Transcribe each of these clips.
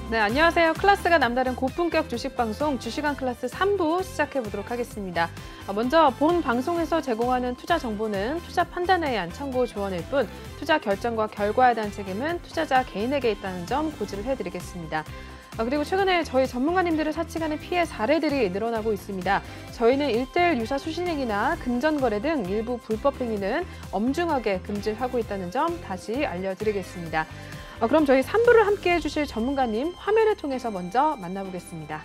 네, 안녕하세요. 클래스가 남다른 고품격 주식방송 주식왕 클래스 3부 시작해보도록 하겠습니다. 먼저 본 방송에서 제공하는 투자 정보는 투자 판단에 의한 참고 조언일 뿐 투자 결정과 결과에 대한 책임은 투자자 개인에게 있다는 점 고지를 해드리겠습니다. 그리고 최근에 저희 전문가님들을 사칭하는 피해 사례들이 늘어나고 있습니다. 저희는 1:1 유사 수신행위나 금전거래 등 일부 불법 행위는 엄중하게 금지하고 있다는 점 다시 알려드리겠습니다. 그럼 저희 3부를 함께 해주실 전문가님 화면을 통해서 먼저 만나보겠습니다.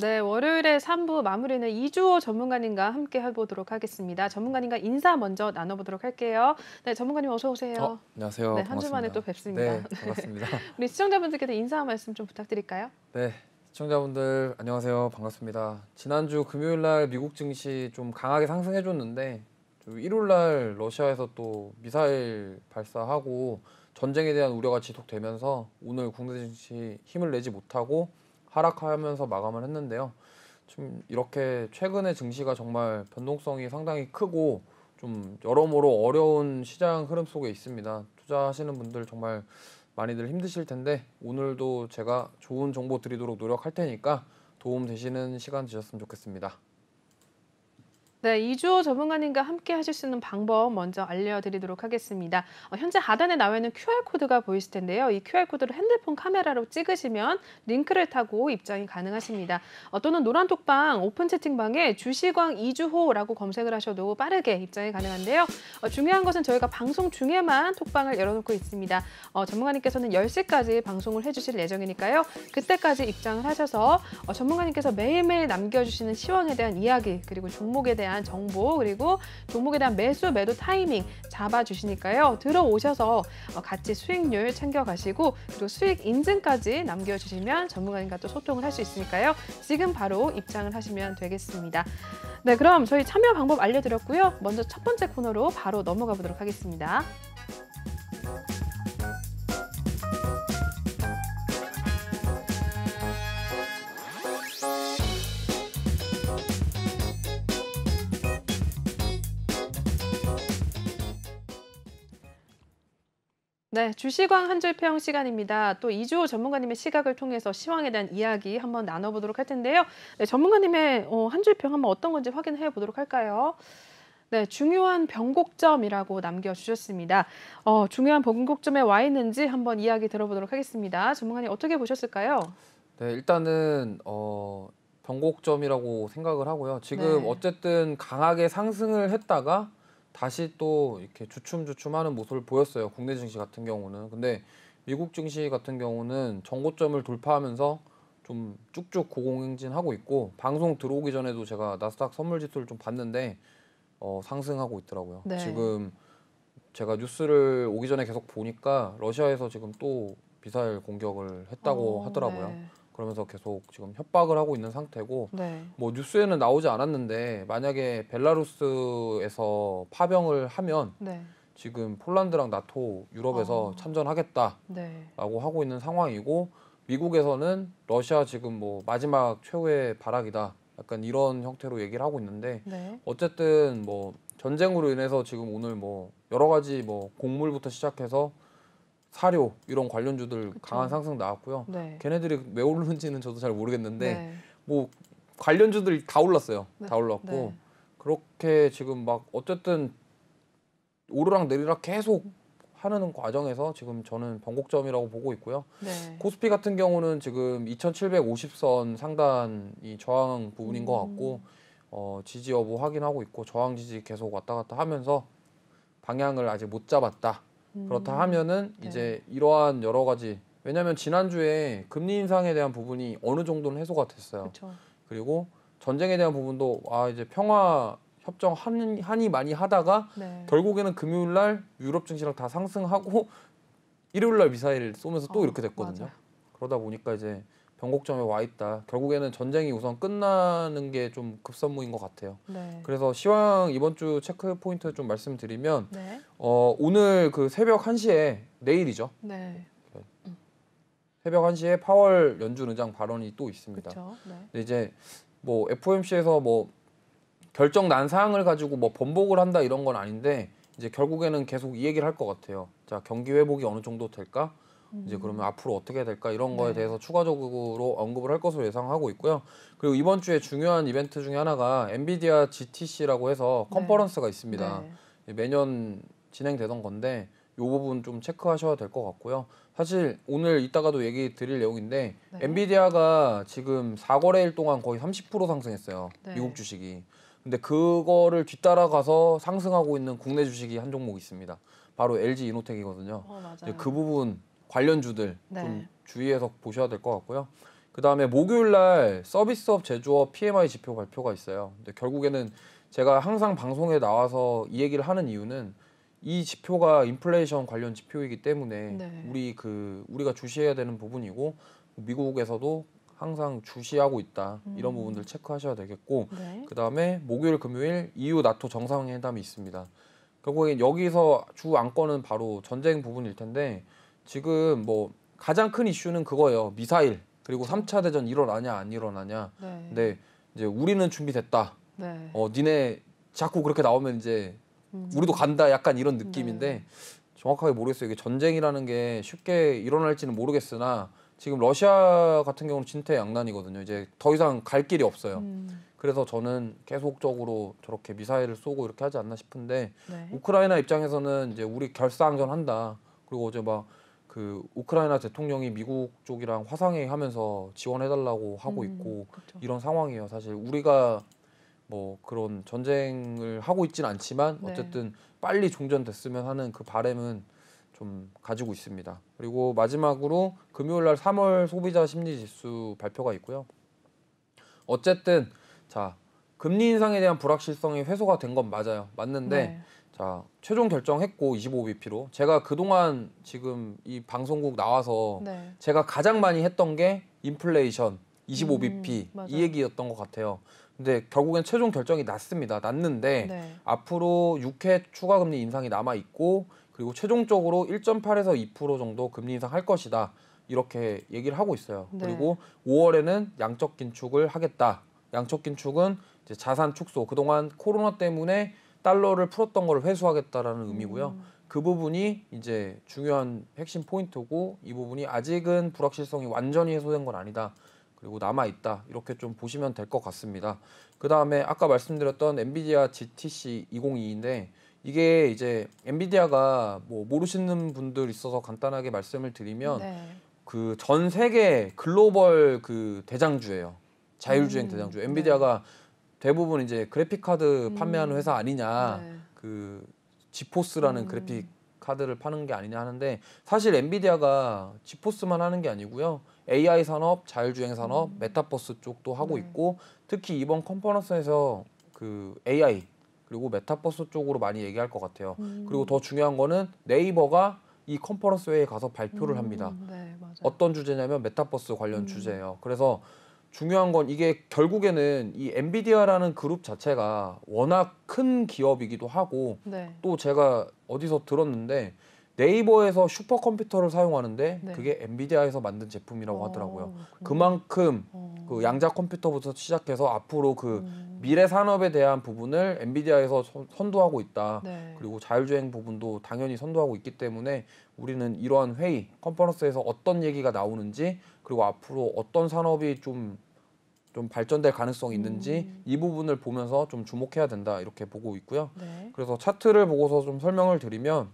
네, 월요일에 3부 마무리는 이주호 전문가님과 함께 해보도록 하겠습니다. 전문가님과 인사 먼저 나눠보도록 할게요. 네, 전문가님 어서 오세요. 안녕하세요. 네, 한 주 만에 또 뵙습니다. 네, 반갑습니다. 우리 시청자분들께도 인사 한 말씀 좀 부탁드릴까요? 네, 시청자분들 안녕하세요. 반갑습니다. 지난주 금요일 날 미국 증시 좀 강하게 상승해줬는데 일요일 날 러시아에서 또 미사일 발사하고 전쟁에 대한 우려가 지속되면서 오늘 국내 증시 힘을 내지 못하고 하락하면서 마감을 했는데요. 좀 이렇게 최근의 증시가 정말 변동성이 상당히 크고 좀 여러모로 어려운 시장 흐름 속에 있습니다. 투자하시는 분들 정말 많이들 힘드실 텐데 오늘도 제가 좋은 정보 드리도록 노력할 테니까 도움 되시는 시간 되셨으면 좋겠습니다. 네, 이주호 전문가님과 함께 하실 수 있는 방법 먼저 알려드리도록 하겠습니다. 현재 하단에 나와 있는 QR코드가 보이실 텐데요. 이 QR코드를 핸드폰 카메라로 찍으시면 링크를 타고 입장이 가능하십니다. 또는 노란톡방 오픈 채팅방에 주식왕 이주호라고 검색을 하셔도 빠르게 입장이 가능한데요. 중요한 것은 저희가 방송 중에만 톡방을 열어놓고 있습니다. 전문가님께서는 10시까지 방송을 해주실 예정이니까요. 그때까지 입장을 하셔서 전문가님께서 매일매일 남겨주시는 시황에 대한 이야기 그리고 종목에 대한 정보 그리고 종목에 대한 매수 매도 타이밍 잡아주시니까요. 들어오셔서 같이 수익률 챙겨가시고 그리고 수익 인증까지 남겨주시면 전문가님과 또 소통을 할 수 있으니까요. 지금 바로 입장을 하시면 되겠습니다. 네, 그럼 저희 참여 방법 알려드렸고요. 먼저 첫 번째 코너로 바로 넘어가 보도록 하겠습니다. 네, 주식왕 한 줄 평 시간입니다. 또 이주호 전문가님의 시각을 통해서 시황에 대한 이야기 한번 나눠보도록 할 텐데요. 네, 전문가님의 한 줄 평 한번 어떤 건지 확인해 보도록 할까요? 네, 중요한 변곡점이라고 남겨주셨습니다. 중요한 변곡점에 와 있는지 한번 이야기 들어보도록 하겠습니다. 전문가님 어떻게 보셨을까요? 네, 일단은 변곡점이라고 생각을 하고요. 지금 네. 어쨌든 강하게 상승을 했다가 다시 또 이렇게 주춤주춤하는 모습을 보였어요. 국내 증시 같은 경우는. 근데 미국 증시 같은 경우는 정고점을 돌파하면서 좀 쭉쭉 고공행진하고 있고 방송 들어오기 전에도 제가 나스닥 선물 지수를 좀 봤는데 상승하고 있더라고요. 네. 지금 제가 뉴스를 오기 전에 계속 보니까 러시아에서 지금 또 미사일 공격을 했다고 하더라고요. 네. 그러면서 계속 지금 협박을 하고 있는 상태고 네. 뭐 뉴스에는 나오지 않았는데 만약에 벨라루스에서 파병을 하면 네. 지금 폴란드랑 나토 유럽에서 참전하겠다라고 네. 하고 있는 상황이고 미국에서는 러시아 지금 뭐 마지막 최후의 발악이다 약간 이런 형태로 얘기를 하고 있는데 네. 어쨌든 뭐 전쟁으로 인해서 지금 오늘 뭐 여러 가지 뭐 곡물부터 시작해서 사료 이런 관련주들 그쵸. 강한 상승 나왔고요. 네. 걔네들이 왜 오르는지는 저도 잘 모르겠는데 네. 뭐 관련주들이 다 올랐어요. 네. 다 올랐고 네. 그렇게 지금 막 어쨌든 오르락 내리락 계속 하는 과정에서 지금 저는 변곡점이라고 보고 있고요. 네. 코스피 같은 경우는 지금 2,750선 상단이 저항 부분인 것 같고 지지 여부 확인하고 있고 저항 지지 계속 왔다 갔다 하면서 방향을 아직 못 잡았다. 그렇다 하면은 네. 이제 이러한 여러 가지, 왜냐하면 지난주에 금리 인상에 대한 부분이 어느 정도는 해소가 됐어요. 그렇죠. 그리고 전쟁에 대한 부분도 이제 평화 협정 한이 많이 하다가 네. 결국에는 금요일 날 유럽 증시랑 다 상승하고 일요일 날 미사일 쏘면서 또 이렇게 됐거든요. 맞아요. 그러다 보니까 이제 변곡점에 와 있다. 결국에는 전쟁이 우선 끝나는 게 좀 급선무인 것 같아요. 네. 그래서 시황 이번 주 체크 포인트 좀 말씀드리면 네. 오늘 그 새벽 1시에 내일이죠. 네. 새벽 1시에 파월 연준 의장 발언이 또 있습니다. 그렇죠. 네. 근데 이제 뭐 FOMC에서 뭐 결정 난 사항을 가지고 뭐 번복을 한다 이런 건 아닌데 이제 결국에는 계속 이 얘기를 할 것 같아요. 자, 경기 회복이 어느 정도 될까? 이제 그러면 앞으로 어떻게 될까? 이런 거에 네. 대해서 추가적으로 언급을 할 것으로 예상하고 있고요. 그리고 이번 주에 중요한 이벤트 중에 하나가 엔비디아 GTC라고 해서 네. 컨퍼런스가 있습니다. 네. 매년 진행되던 건데 이 부분 좀 체크하셔야 될 것 같고요. 사실 오늘 이따가도 얘기 드릴 내용인데 네. 엔비디아가 지금 4거래일 동안 거의 30% 상승했어요. 네. 미국 주식이. 근데 그거를 뒤따라가서 상승하고 있는 국내 주식이 한 종목 있습니다. 바로 LG 이노텍이거든요. 맞아요. 이제 그 부분 관련주들 네. 좀 주의해서 보셔야 될 것 같고요. 그 다음에 목요일 날 서비스업 제조업 PMI 지표 발표가 있어요. 근데 결국에는 제가 항상 방송에 나와서 이 얘기를 하는 이유는 이 지표가 인플레이션 관련 지표이기 때문에 네. 우리가 주시해야 되는 부분이고 미국에서도 항상 주시하고 있다. 이런 부분들 체크하셔야 되겠고 네. 그 다음에 목요일 금요일 EU 나토 정상회담이 있습니다. 결국엔 여기서 주 안건은 바로 전쟁 부분일 텐데 지금 뭐 가장 큰 이슈는 그거예요. 미사일 그리고 3차 대전 일어나냐 안 일어나냐. 네. 근데 이제 우리는 준비됐다. 네. 니네 자꾸 그렇게 나오면 이제 우리도 간다. 약간 이런 느낌인데 정확하게 모르겠어요. 이게 전쟁이라는 게 쉽게 일어날지는 모르겠으나 지금 러시아 같은 경우는 진퇴양난이거든요. 이제 더 이상 갈 길이 없어요. 그래서 저는 계속적으로 저렇게 미사일을 쏘고 이렇게 하지 않나 싶은데 네. 우크라이나 입장에서는 이제 우리 결사항전 한다. 그리고 어제 막 그 우크라이나 대통령이 미국 쪽이랑 화상회의 하면서 지원해달라고 하고 있고 그렇죠. 이런 상황이에요. 사실 우리가 뭐 그런 전쟁을 하고 있지는 않지만 네. 어쨌든 빨리 종전됐으면 하는 그 바람은 좀 가지고 있습니다. 그리고 마지막으로 금요일 날 3월 소비자 심리 지수 발표가 있고요. 어쨌든 자, 금리 인상에 대한 불확실성이 해소가 된 건 맞아요. 맞는데 네. 자, 최종 결정했고 25bp로 제가 그동안 지금 이 방송국 나와서 네. 제가 가장 많이 했던 게 인플레이션 25bp 맞아요. 이 얘기였던 것 같아요. 근데 결국엔 최종 결정이 났습니다. 났는데 네. 앞으로 6회 추가 금리 인상이 남아 있고 그리고 최종적으로 1.8에서 2% 정도 금리 인상할 것이다. 이렇게 얘기를 하고 있어요. 네. 그리고 5월에는 양적 긴축을 하겠다. 양적 긴축은 이제 자산 축소. 그동안 코로나 때문에 달러를 풀었던 걸 회수하겠다라는 의미고요. 그 부분이 이제 중요한 핵심 포인트고 이 부분이 아직은 불확실성이 완전히 해소된 건 아니다. 그리고 남아 있다. 이렇게 좀 보시면 될 것 같습니다. 그 다음에 아까 말씀드렸던 엔비디아 GTC 2022인데 이게 이제 엔비디아가 뭐 모르시는 분들 있어서 간단하게 말씀을 드리면 네. 그 전 세계 글로벌 그 대장주예요. 자율주행 대장주. 엔비디아가 대부분 이제 그래픽 카드 판매하는 회사 아니냐. 네. 그 지포스라는 그래픽 카드를 파는 게 아니냐 하는데 사실 엔비디아가 지포스만 하는 게 아니고요. AI 산업, 자율주행 산업, 메타버스 쪽도 하고 네. 있고 특히 이번 컨퍼런스에서 그 AI 그리고 메타버스 쪽으로 많이 얘기할 것 같아요. 그리고 더 중요한 거는 네이버가 이 컨퍼런스 회의에 가서 발표를 합니다. 네, 맞아요. 어떤 주제냐면 메타버스 관련 주제예요. 그래서 중요한 건 이게 결국에는 이 엔비디아라는 그룹 자체가 워낙 큰 기업이기도 하고 네. 또 제가 어디서 들었는데 네이버에서 슈퍼컴퓨터를 사용하는데 네. 그게 엔비디아에서 만든 제품이라고 하더라고요. 그렇군요. 그만큼 그 양자 컴퓨터부터 시작해서 앞으로 그 미래 산업에 대한 부분을 엔비디아에서 선도하고 있다. 네. 그리고 자율주행 부분도 당연히 선도하고 있기 때문에 우리는 이러한 회의, 컨퍼런스에서 어떤 얘기가 나오는지 그리고 앞으로 어떤 산업이 좀 발전될 가능성이 있는지 이 부분을 보면서 좀 주목해야 된다 이렇게 보고 있고요. 네. 그래서 차트를 보고서 좀 설명을 드리면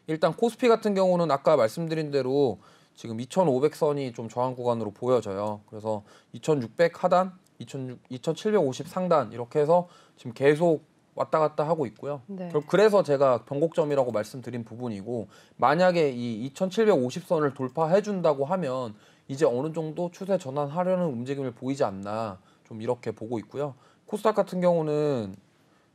일단 코스피 같은 경우는 아까 말씀드린 대로 지금 2,500선이 좀 저항 구간으로 보여져요. 그래서 2,600 하단, 2,750 상단 이렇게 해서 지금 계속 왔다 갔다 하고 있고요. 네. 그래서 제가 변곡점이라고 말씀드린 부분이고 만약에 이 2,750선을 돌파해 준다고 하면 이제 어느 정도 추세 전환하려는 움직임을 보이지 않나 좀 이렇게 보고 있고요. 코스닥 같은 경우는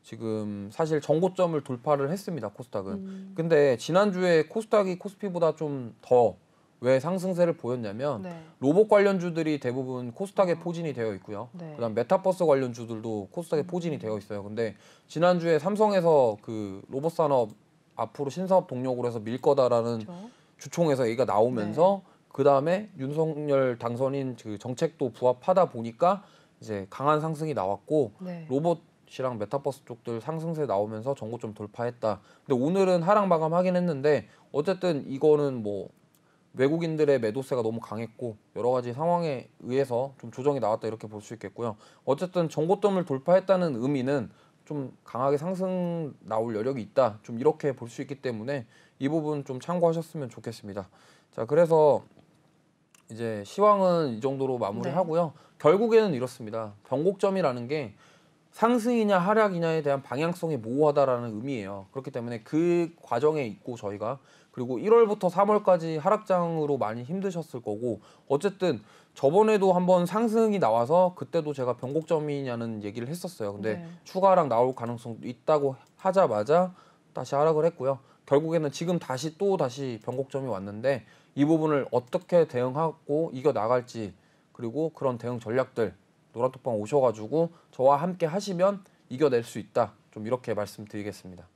지금 사실 정고점을 돌파를 했습니다. 코스닥은. 근데 지난주에 코스닥이 코스피보다 좀 더 왜 상승세를 보였냐면 네. 로봇 관련주들이 대부분 코스닥에 포진이 되어 있고요. 네. 그다음 메타버스 관련주들도 코스닥에 포진이 되어 있어요. 근데 지난주에 삼성에서 그 로봇 산업 앞으로 신사업 동력으로 해서 밀 거다라는 그렇죠. 주총에서 얘기가 나오면서 그다음에 윤석열 당선인 그 정책도 부합하다 보니까 이제 강한 상승이 나왔고 네. 로봇이랑 메타버스 쪽들 상승세 나오면서 전고점 돌파했다. 근데 오늘은 하락 마감하긴 했는데 어쨌든 이거는 뭐 외국인들의 매도세가 너무 강했고 여러 가지 상황에 의해서 좀 조정이 나왔다 이렇게 볼 수 있겠고요. 어쨌든 전고점을 돌파했다는 의미는 좀 강하게 상승 나올 여력이 있다. 좀 이렇게 볼 수 있기 때문에 이 부분 좀 참고하셨으면 좋겠습니다. 자, 그래서 이제 시황은 이 정도로 마무리하고요. 결국에는 이렇습니다. 변곡점이라는 게 상승이냐 하락이냐에 대한 방향성이 모호하다라는 의미예요. 그렇기 때문에 그 과정에 있고 저희가 그리고 1월부터 3월까지 하락장으로 많이 힘드셨을 거고 어쨌든 저번에도 한번 상승이 나와서 그때도 제가 변곡점이냐는 얘기를 했었어요. 근데 네. 추가 하락 나올 가능성도 있다고 하자마자 다시 하락을 했고요. 결국에는 지금 다시 변곡점이 왔는데 이 부분을 어떻게 대응하고 이겨 나갈지 그리고 그런 대응 전략들 노란톡방 오셔가지고 저와 함께 하시면 이겨낼 수 있다. 좀 이렇게 말씀드리겠습니다.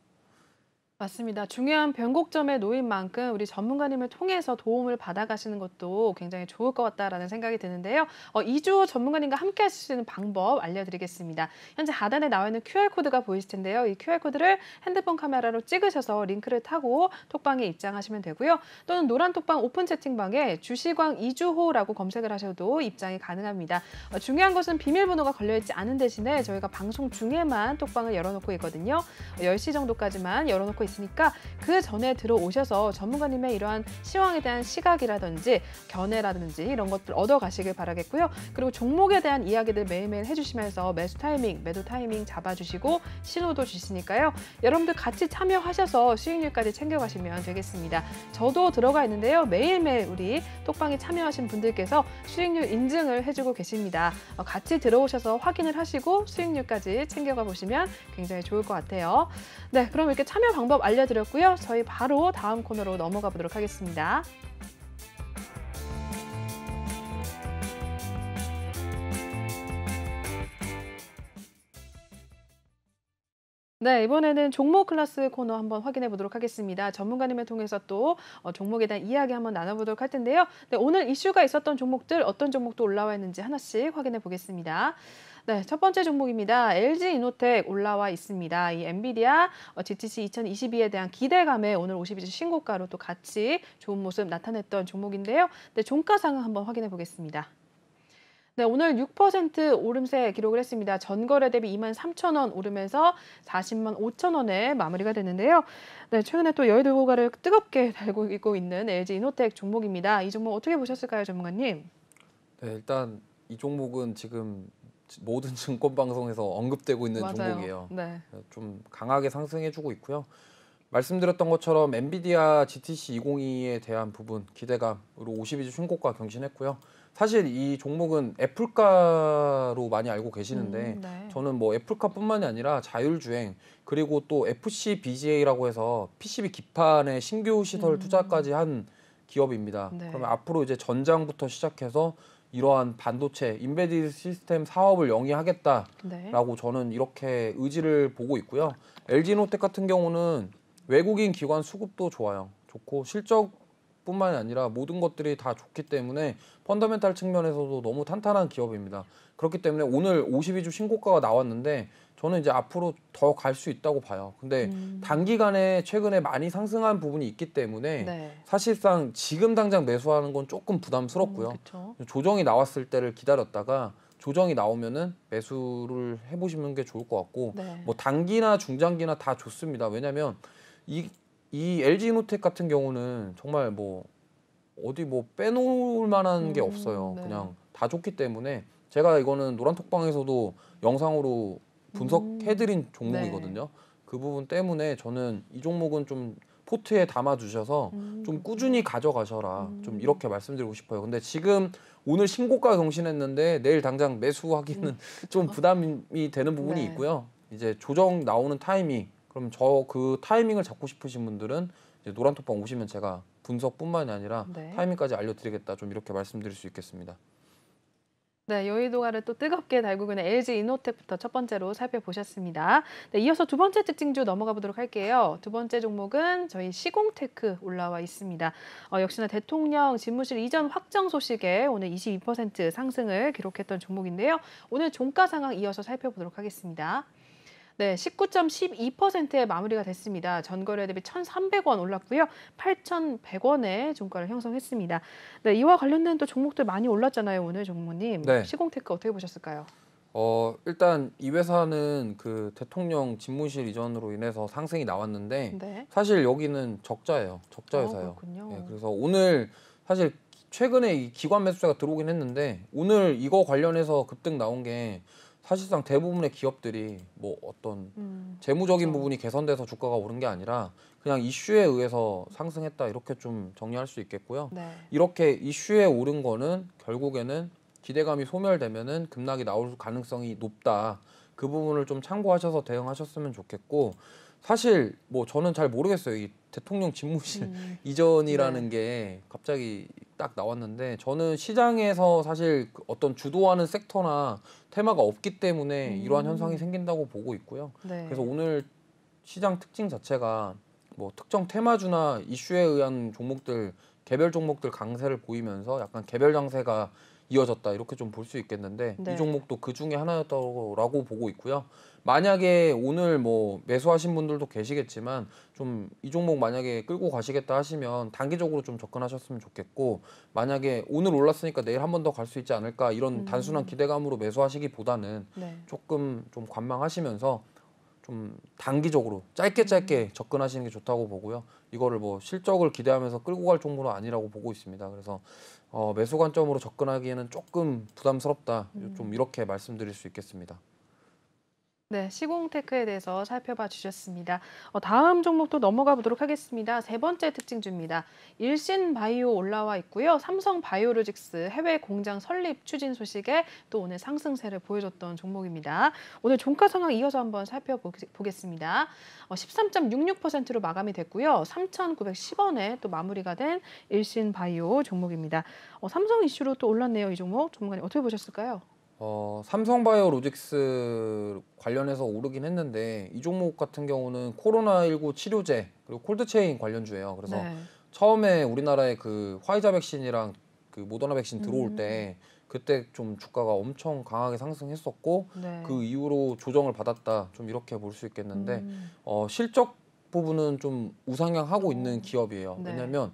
맞습니다. 중요한 변곡점에 놓인 만큼 우리 전문가님을 통해서 도움을 받아가시는 것도 굉장히 좋을 것 같다라는 생각이 드는데요. 이주호 전문가님과 함께 하실 수 있는 방법 알려드리겠습니다. 현재 하단에 나와 있는 QR코드가 보이실 텐데요. 이 QR코드를 핸드폰 카메라로 찍으셔서 링크를 타고 톡방에 입장하시면 되고요. 또는 노란 톡방 오픈 채팅방에 주시광 이주호라고 검색을 하셔도 입장이 가능합니다. 중요한 것은 비밀번호가 걸려있지 않은 대신에 저희가 방송 중에만 톡방을 열어놓고 있거든요. 10시 정도까지만 열어놓고 있으니까 그 전에 들어오셔서 전문가님의 이러한 시황에 대한 시각이라든지 견해라든지 이런 것들 얻어가시길 바라겠고요. 그리고 종목에 대한 이야기들 매일매일 해주시면서 매수 타이밍, 매도 타이밍 잡아주시고 신호도 주시니까요. 여러분들 같이 참여하셔서 수익률까지 챙겨가시면 되겠습니다. 저도 들어가 있는데요. 매일매일 우리 톡방에 참여하신 분들께서 수익률 인증을 해주고 계십니다. 같이 들어오셔서 확인을 하시고 수익률까지 챙겨가 보시면 굉장히 좋을 것 같아요. 네, 그럼 이렇게 참여 방법 알려드렸고요. 저희 바로 다음 코너로 넘어가 보도록 하겠습니다. 네, 이번에는 종목 클래스 코너 한번 확인해 보도록 하겠습니다. 전문가님을 통해서 또 종목에 대한 이야기 한번 나눠보도록 할 텐데요. 네, 오늘 이슈가 있었던 종목들 어떤 종목도 올라와 있는지 하나씩 확인해 보겠습니다. 네, 첫 번째 종목입니다. LG이노텍 올라와 있습니다. 이 엔비디아 GTC 2022에 대한 기대감에 오늘 52주 신고가로 또 같이 좋은 모습 나타냈던 종목인데요. 네, 종가 상황 한번 확인해 보겠습니다. 네, 오늘 6% 오름세 기록을 했습니다. 전거래 대비 23,000원 오르면서 400만 5천원에 마무리가 됐는데요. 네, 최근에 또 여의도가를 뜨겁게 달고 있는 LG이노텍 종목입니다. 이 종목 어떻게 보셨을까요, 전문가님? 네, 일단 이 종목은 지금 모든 증권 방송에서 언급되고 있는 맞아요. 종목이에요. 네. 좀 강하게 상승해주고 있고요. 말씀드렸던 것처럼 엔비디아 GTC 2022에 대한 부분 기대감으로 52주 신고가 경신했고요. 사실 이 종목은 애플가로 많이 알고 계시는데 네. 저는 뭐 애플가뿐만이 아니라 자율주행 그리고 또 FCBGA라고 해서 PCB 기판의 신규 시설 투자까지 한 기업입니다. 네. 그러면 앞으로 이제 전장부터 시작해서 이러한 반도체, 인베디드 시스템 사업을 영위하겠다라고 네. 저는 이렇게 의지를 보고 있고요. LG노텍 같은 경우는 외국인 기관 수급도 좋고 실적뿐만이 아니라 모든 것들이 다 좋기 때문에 펀더멘탈 측면에서도 너무 탄탄한 기업입니다. 그렇기 때문에 오늘 52주 신고가가 나왔는데 저는 이제 앞으로 더 갈 수 있다고 봐요. 근데 단기간에 최근에 많이 상승한 부분이 있기 때문에 네. 사실상 지금 당장 매수하는 건 조금 부담스럽고요. 그렇죠. 조정이 나왔을 때를 기다렸다가 조정이 나오면은 매수를 해보시는 게 좋을 것 같고 네. 뭐 단기나 중장기나 다 좋습니다. 왜냐하면 이 LG이노텍 같은 경우는 정말 뭐 어디 뭐 빼놓을 만한 게 없어요. 네. 그냥 다 좋기 때문에 제가 이거는 노란톡방에서도 영상으로 분석해드린 네. 종목이거든요. 그 부분 때문에 저는 이 종목은 좀 포트에 담아두셔서 좀 꾸준히 그렇군요. 가져가셔라. 좀 음. 이렇게 말씀드리고 싶어요. 근데 지금 오늘 신고가 경신했는데 내일 당장 매수하기는 좀 그쵸. 부담이 되는 부분이 네. 있고요. 이제 조정 나오는 타이밍, 그럼 그 타이밍을 잡고 싶으신 분들은 이제 노란톡방 오시면 제가 분석뿐만이 아니라 네. 타이밍까지 알려드리겠다. 좀 이렇게 말씀드릴 수 있겠습니다. 네, 여의도가를 또 뜨겁게 달구고 있는 LG 이노텍부터 첫 번째로 살펴보셨습니다. 네, 이어서 두 번째 특징주 넘어가 보도록 할게요. 두 번째 종목은 저희 시공테크 올라와 있습니다. 역시나 대통령 집무실 이전 확정 소식에 오늘 22% 상승을 기록했던 종목인데요. 오늘 종가 상황 이어서 살펴보도록 하겠습니다. 네, 19.12%의 마무리가 됐습니다. 전거래 대비 1,300원 올랐고요. 8,100원의 종가를 형성했습니다. 네, 이와 관련된 또 종목들 많이 올랐잖아요, 오늘 종무님. 네. 시공테크 어떻게 보셨을까요? 일단 이 회사는 그 대통령 집무실 이전으로 인해서 상승이 나왔는데 네. 사실 여기는 적자예요. 적자 회사예요. 그렇군요. 예, 그래서 오늘 사실 최근에 이 기관 매수세가 들어오긴 했는데 오늘 이거 관련해서 급등 나온 게 사실상 대부분의 기업들이 뭐 어떤 재무적인 그렇죠. 부분이 개선돼서 주가가 오른 게 아니라 그냥 이슈에 의해서 상승했다 이렇게 좀 정리할 수 있겠고요. 네. 이렇게 이슈에 오른 거는 결국에는 기대감이 소멸되면은 급락이 나올 가능성이 높다. 그 부분을 좀 참고하셔서 대응하셨으면 좋겠고 사실 뭐 저는 잘 모르겠어요. 이 대통령 집무실 이전이라는 네. 게 갑자기 딱 나왔는데 저는 시장에서 사실 그 어떤 주도하는 섹터나 테마가 없기 때문에 이러한 현상이 생긴다고 보고 있고요. 네. 그래서 오늘 시장 특징 자체가 뭐 특정 테마주나 이슈에 의한 종목들 개별 종목들 강세를 보이면서 약간 개별 장세가 이어졌다 이렇게 좀 볼 수 있겠는데 네. 이 종목도 그 중에 하나였다고 보고 있고요. 만약에 오늘 뭐 매수하신 분들도 계시겠지만 좀 이 종목 만약에 끌고 가시겠다 하시면 단기적으로 좀 접근하셨으면 좋겠고 만약에 오늘 올랐으니까 내일 한 번 더 갈 수 있지 않을까 이런 단순한 기대감으로 매수하시기보다는 네. 조금 좀 관망하시면서 좀 단기적으로 짧게 접근하시는 게 좋다고 보고요. 이거를 뭐 실적을 기대하면서 끌고 갈 종목은 아니라고 보고 있습니다. 그래서 매수 관점으로 접근하기에는 조금 부담스럽다. 좀 이렇게 말씀드릴 수 있겠습니다. 네, 시공테크에 대해서 살펴봐 주셨습니다. 다음 종목도 넘어가 보도록 하겠습니다. 세 번째 특징주입니다. 일신바이오 올라와 있고요. 삼성바이오로직스 해외 공장 설립 추진 소식에 또 오늘 상승세를 보여줬던 종목입니다. 오늘 종가 상황 이어서 한번 살펴보겠습니다. 13.66%로 마감이 됐고요. 3,910원에 또 마무리가 된 일신바이오 종목입니다. 삼성 이슈로 또 올랐네요, 이 종목. 전문가님 어떻게 보셨을까요? 삼성바이오로직스 관련해서 오르긴 했는데 이 종목 같은 경우는 코로나19 치료제 그리고 콜드체인 관련주예요. 그래서 네. 처음에 우리나라에 그 화이자 백신이랑 그 모더나 백신 들어올 때 그때 좀 주가가 엄청 강하게 상승했었고 네. 그 이후로 조정을 받았다. 좀 이렇게 볼 수 있겠는데 실적 부분은 좀 우상향하고 있는 기업이에요. 네. 왜냐하면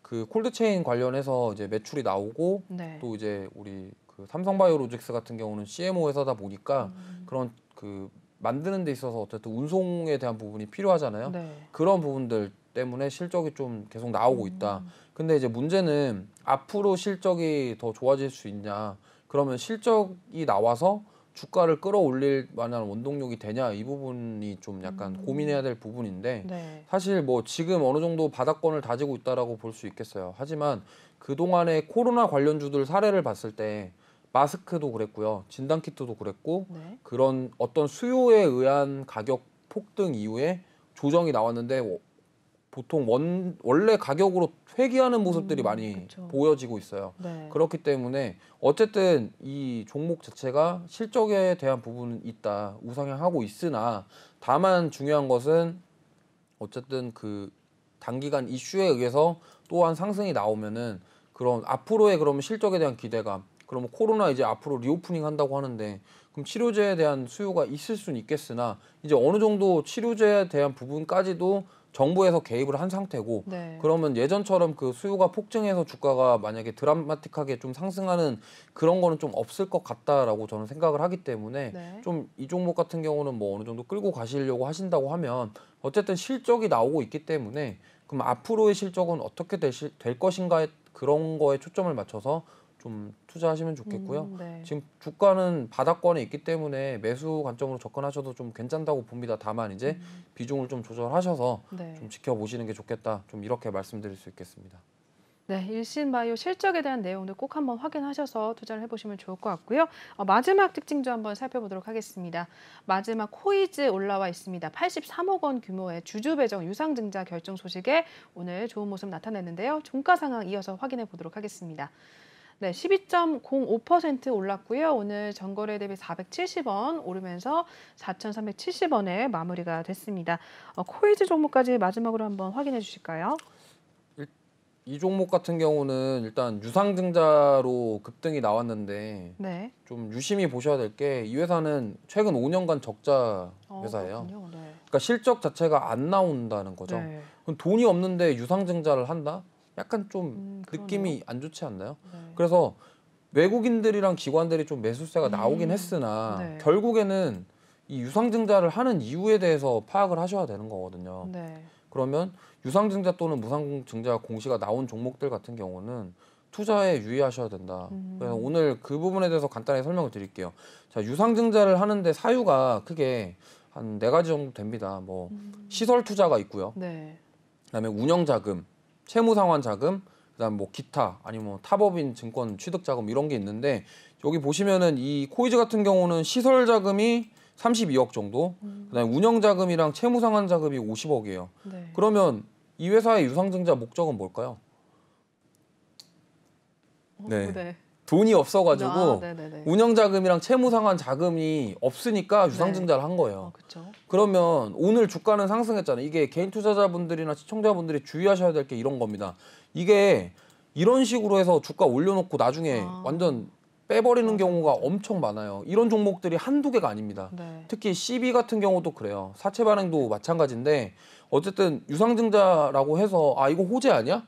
그 콜드체인 관련해서 이제 매출이 나오고 네. 또 이제 우리 그 삼성바이오로직스 같은 경우는 CMO 회사다 보니까 그런 그 만드는 데 있어서 어쨌든 운송에 대한 부분이 필요하잖아요. 네. 그런 부분들 때문에 실적이 좀 계속 나오고 있다. 근데 이제 문제는 앞으로 실적이 더 좋아질 수 있냐? 그러면 실적이 나와서 주가를 끌어올릴 만한 원동력이 되냐? 이 부분이 좀 약간 고민해야 될 부분인데 네. 사실 뭐 지금 어느 정도 바닥권을 다지고 있다라고 볼 수 있겠어요. 하지만 그동안의 코로나 관련주들 사례를 봤을 때 마스크도 그랬고요. 진단키트도 그랬고 네. 그런 어떤 수요에 의한 가격 폭등 이후에 조정이 나왔는데 보통 원래 가격으로 회귀하는 모습들이 많이 그쵸. 보여지고 있어요. 네. 그렇기 때문에 어쨌든 이 종목 자체가 실적에 대한 부분은 있다. 우상향하고 있으나 다만 중요한 것은 어쨌든 그 단기간 이슈에 의해서 또한 상승이 나오면은 그런 앞으로의 그러면 실적에 대한 기대감 그러면 코로나 이제 앞으로 리오프닝 한다고 하는데 그럼 치료제에 대한 수요가 있을 수는 있겠으나 이제 어느 정도 치료제에 대한 부분까지도 정부에서 개입을 한 상태고 네. 그러면 예전처럼 그 수요가 폭증해서 주가가 만약에 드라마틱하게 좀 상승하는 그런 거는 좀 없을 것 같다라고 저는 생각을 하기 때문에 네. 좀 이 종목 같은 경우는 뭐 어느 정도 끌고 가시려고 하신다고 하면 어쨌든 실적이 나오고 있기 때문에 그럼 앞으로의 실적은 어떻게 될 것인가에 그런 거에 초점을 맞춰서 좀 투자하시면 좋겠고요. 네. 지금 주가는 바닥권에 있기 때문에 매수 관점으로 접근하셔도 좀 괜찮다고 봅니다. 다만 이제 비중을 좀 조절하셔서 네. 좀 지켜보시는 게 좋겠다. 좀 이렇게 말씀드릴 수 있겠습니다. 네, 일신바이오 실적에 대한 내용들 꼭 한번 확인하셔서 투자를 해보시면 좋을 것 같고요. 마지막 특징도 한번 살펴보도록 하겠습니다. 마지막 코이즈 올라와 있습니다. 83억 원 규모의 주주 배정 유상증자 결정 소식에 오늘 좋은 모습 나타냈는데요. 종가 상황 이어서 확인해 보도록 하겠습니다. 네, 12.05% 올랐고요. 오늘 전거래 대비 470원 오르면서 4,370원에 마무리가 됐습니다. 코이즈 종목까지 마지막으로 한번 확인해 주실까요? 이 종목 같은 경우는 일단 유상증자로 급등이 나왔는데 네. 좀 유심히 보셔야 될 게 이 회사는 최근 5년간 적자 회사예요. 그렇군요. 네. 그러니까 실적 자체가 안 나온다는 거죠. 네. 그럼 돈이 없는데 유상증자를 한다? 약간 좀 그러네요. 느낌이 안 좋지 않나요? 네. 그래서 외국인들이랑 기관들이 좀 매수세가 나오긴 했으나 네. 결국에는 이 유상증자를 하는 이유에 대해서 파악을 하셔야 되는 거거든요. 네. 그러면 유상증자 또는 무상증자 공시가 나온 종목들 같은 경우는 투자에 유의하셔야 된다. 그래서 오늘 그 부분에 대해서 간단히 설명을 드릴게요. 자, 유상증자를 하는데 사유가 크게 한 4가지 정도 됩니다. 뭐 시설 투자가 있고요. 네. 그다음에 운영 자금, 채무 상환 자금, 그다음 뭐 기타 아니면 뭐 타법인 증권 취득 자금 이런 게 있는데 여기 보시면은 이 코이즈 같은 경우는 시설 자금이 32억 정도, 그다음에 운영 자금이랑 채무 상환 자금이 50억이에요. 네. 그러면 이 회사의 유상증자 목적은 뭘까요? 네. 네. 돈이 없어가지고 네네네. 운영 자금이랑 채무 상환 자금이 없으니까 유상증자를 한 거예요. 그렇죠. 그러면 오늘 주가는 상승했잖아요. 이게 개인 투자자분들이나 시청자분들이 주의하셔야 될 게 이런 겁니다. 이게 이런 식으로 해서 주가 올려놓고 나중에 완전 빼버리는 경우가 엄청 많아요. 이런 종목들이 한두 개가 아닙니다. 네. 특히 CB 같은 경우도 그래요. 사채 발행도 마찬가지인데 어쨌든 유상증자라고 해서 아 이거 호재 아니야?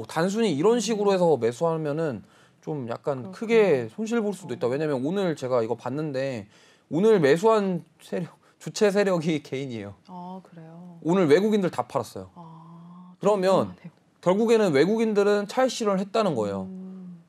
단순히 이런 식으로 해서 매수하면은 좀 약간 크게 손실 볼 수도 있다. 왜냐면 오늘 제가 이거 봤는데 오늘 매수한 세력, 주체 세력이 개인이에요. 그래요. 오늘 외국인들 다 팔았어요. 그러면 결국에는 외국인들은 차익 실현을 했다는 거예요.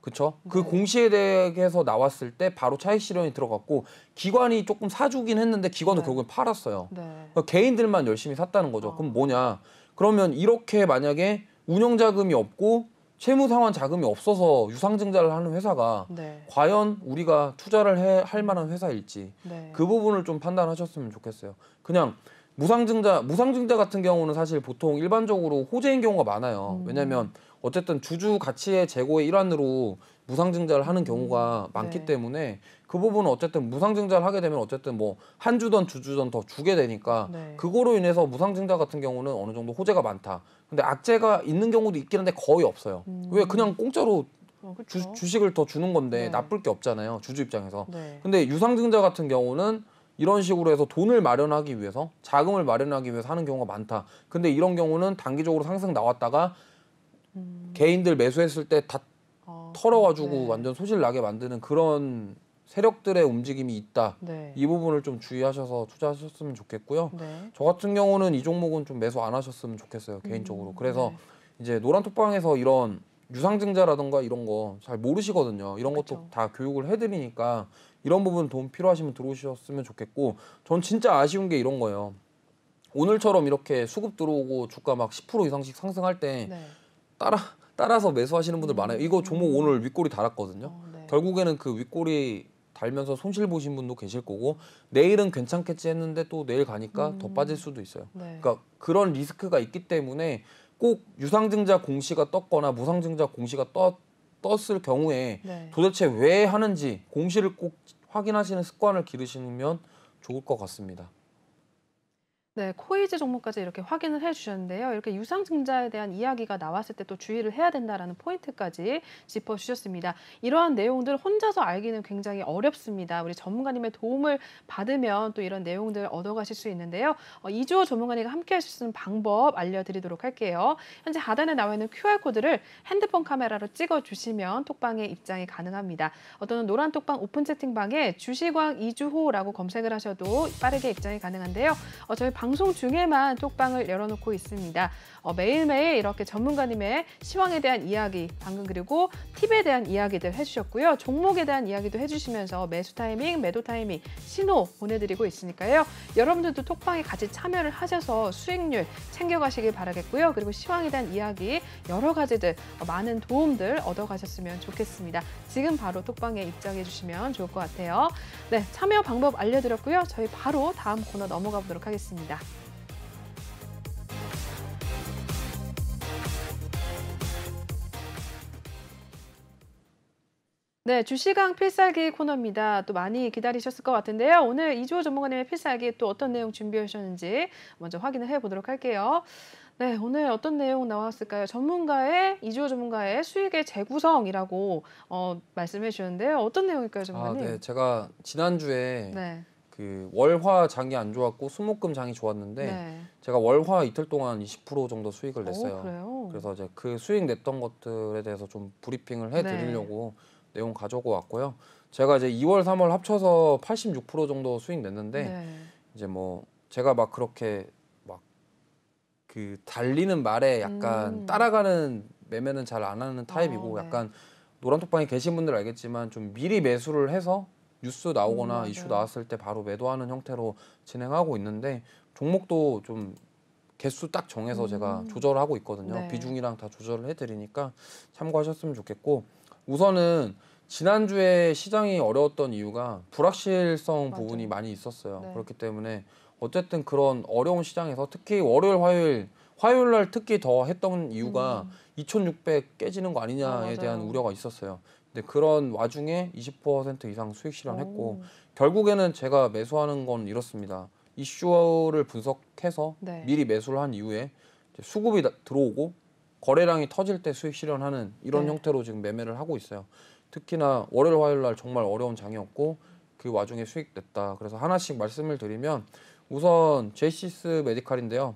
그렇죠? 그 공시에 대해서 나왔을 때 바로 차익 실현이 들어갔고 기관이 조금 사주긴 했는데 기관도 결국엔 팔았어요. 네. 그러니까 개인들만 열심히 샀다는 거죠. 그럼 뭐냐? 그러면 이렇게 만약에 운영 자금이 없고 채무 상환 자금이 없어서 유상증자를 하는 회사가 네. 과연 우리가 투자를 할 만한 회사일지 네. 그 부분을 좀 판단하셨으면 좋겠어요. 그냥 무상증자 같은 경우는 사실 보통 일반적으로 호재인 경우가 많아요. 왜냐하면 어쨌든 주주 가치의 제고의 일환으로 무상증자를 하는 경우가 많기 네. 때문에 그 부분은 어쨌든 무상증자를 하게 되면 어쨌든 뭐 한 주든 두 주든 더 주게 되니까 네. 그거로 인해서 무상증자 같은 경우는 어느 정도 호재가 많다. 근데 악재가 있는 경우도 있긴 한데 거의 없어요. 왜 그냥 공짜로 그렇죠. 주식을 더 주는 건데 네. 나쁠 게 없잖아요. 주주 입장에서. 네. 근데 유상증자 같은 경우는 이런 식으로 해서 돈을 마련하기 위해서 자금을 마련하기 위해서 하는 경우가 많다. 근데 이런 경우는 단기적으로 상승 나왔다가 개인들 매수했을 때 다 털어가지고 네. 완전 소실 나게 만드는 그런 세력들의 움직임이 있다. 네. 이 부분을 좀 주의하셔서 투자하셨으면 좋겠고요. 네. 저 같은 경우는 이 종목은 좀 매수 안 하셨으면 좋겠어요. 개인적으로. 그래서 네. 이제 노란톡방에서 이런 유상증자라든가 이런 거 잘 모르시거든요. 이런 것도 그쵸. 다 교육을 해드리니까 이런 부분 도움 필요하시면 들어오셨으면 좋겠고 전 진짜 아쉬운 게 이런 거예요. 오늘처럼 이렇게 수급 들어오고 주가 막 10% 이상씩 상승할 때 네. 따라서 매수하시는 분들 많아요. 이거 종목 오늘 윗꼬리 달았거든요. 네. 결국에는 그 윗꼬리 달면서 손실 보신 분도 계실 거고 내일은 괜찮겠지 했는데 또 내일 가니까 더 빠질 수도 있어요. 네. 그러니까 그런 리스크가 있기 때문에 꼭 유상증자 공시가 떴거나 무상증자 공시가 떴을 경우에 네. 도대체 왜 하는지 공시를 꼭 확인하시는 습관을 기르시면 좋을 것 같습니다. 네, 코이즈 종목까지 이렇게 확인을 해주셨는데요. 이렇게 유상증자에 대한 이야기가 나왔을 때 또 주의를 해야 된다라는 포인트까지 짚어주셨습니다. 이러한 내용들 혼자서 알기는 굉장히 어렵습니다. 우리 전문가님의 도움을 받으면 또 이런 내용들 얻어가실 수 있는데요. 이주호 전문가님과 함께 할 수 있는 방법 알려드리도록 할게요. 현재 하단에 나와 있는 QR코드를 핸드폰 카메라로 찍어주시면 톡방에 입장이 가능합니다. 또는 노란 톡방 오픈 채팅방에 주시광 이주호라고 검색을 하셔도 빠르게 입장이 가능한데요. 저희 방 방송 중에만 톡방을 열어놓고 있습니다. 매일매일 이렇게 전문가님의 시황에 대한 이야기, 방금 그리고 팁에 대한 이야기들 해주셨고요. 종목에 대한 이야기도 해주시면서 매수 타이밍, 매도 타이밍, 신호 보내드리고 있으니까요. 여러분들도 톡방에 같이 참여를 하셔서 수익률 챙겨가시길 바라겠고요. 그리고 시황에 대한 이야기, 여러 가지들 많은 도움들 얻어가셨으면 좋겠습니다. 지금 바로 톡방에 입장해 주시면 좋을 것 같아요. 네, 참여 방법 알려드렸고요. 저희 바로 다음 코너 넘어가 보도록 하겠습니다. 네, 주시강 필살기 코너입니다. 또 많이 기다리셨을 것 같은데요. 오늘 이주호 전문가님의 필살기 또 어떤 내용 준비해 주셨는지 먼저 확인을 해보도록 할게요. 네, 오늘 어떤 내용 나왔을까요? 이주호 전문가의 수익의 재구성이라고 말씀해 주셨는데요. 어떤 내용일까요, 전문가님? 네, 제가 지난주에 네. 그 월화 장이 안 좋았고 수목금 장이 좋았는데 네. 제가 월화 이틀 동안 20% 정도 수익을 냈어요. 그래요? 그래서 이제 그 수익 냈던 것들에 대해서 좀 브리핑을 해드리려고 내용 가져고 왔고요. 제가 이제 2월, 3월 합쳐서 86% 정도 수익 냈는데 이제 뭐 제가 막 그렇게 막 그 달리는 말에 약간 따라가는 매매는 잘 안 하는 타입이고 약간 노란톡방에 계신 분들 알겠지만 좀 미리 매수를 해서 뉴스 나오거나 이슈 나왔을 때 바로 매도하는 형태로 진행하고 있는데 종목도 좀 개수 딱 정해서 제가 조절하고 있거든요. 비중이랑 다 조절을 해드리니까 참고하셨으면 좋겠고 우선은 지난주에 시장이 어려웠던 이유가 불확실성 부분이 많이 있었어요. 그렇기 때문에 어쨌든 그런 어려운 시장에서 특히 월요일, 화요일 날 특히 더 했던 이유가 2600 깨지는 거 아니냐에 대한 우려가 있었어요. 근데 그런 와중에 20% 이상 수익 실현했고 결국에는 제가 매수하는 건 이렇습니다. 이슈를 분석해서 미리 매수를 한 이후에 이제 수급이 들어오고 거래량이 터질 때 수익 실현하는 이런 형태로 지금 매매를 하고 있어요. 특히나 월요일, 화요일 날 정말 어려운 장이었고 그 와중에 수익 냈다. 그래서 하나씩 말씀을 드리면 우선 제이시스 메디칼인데요.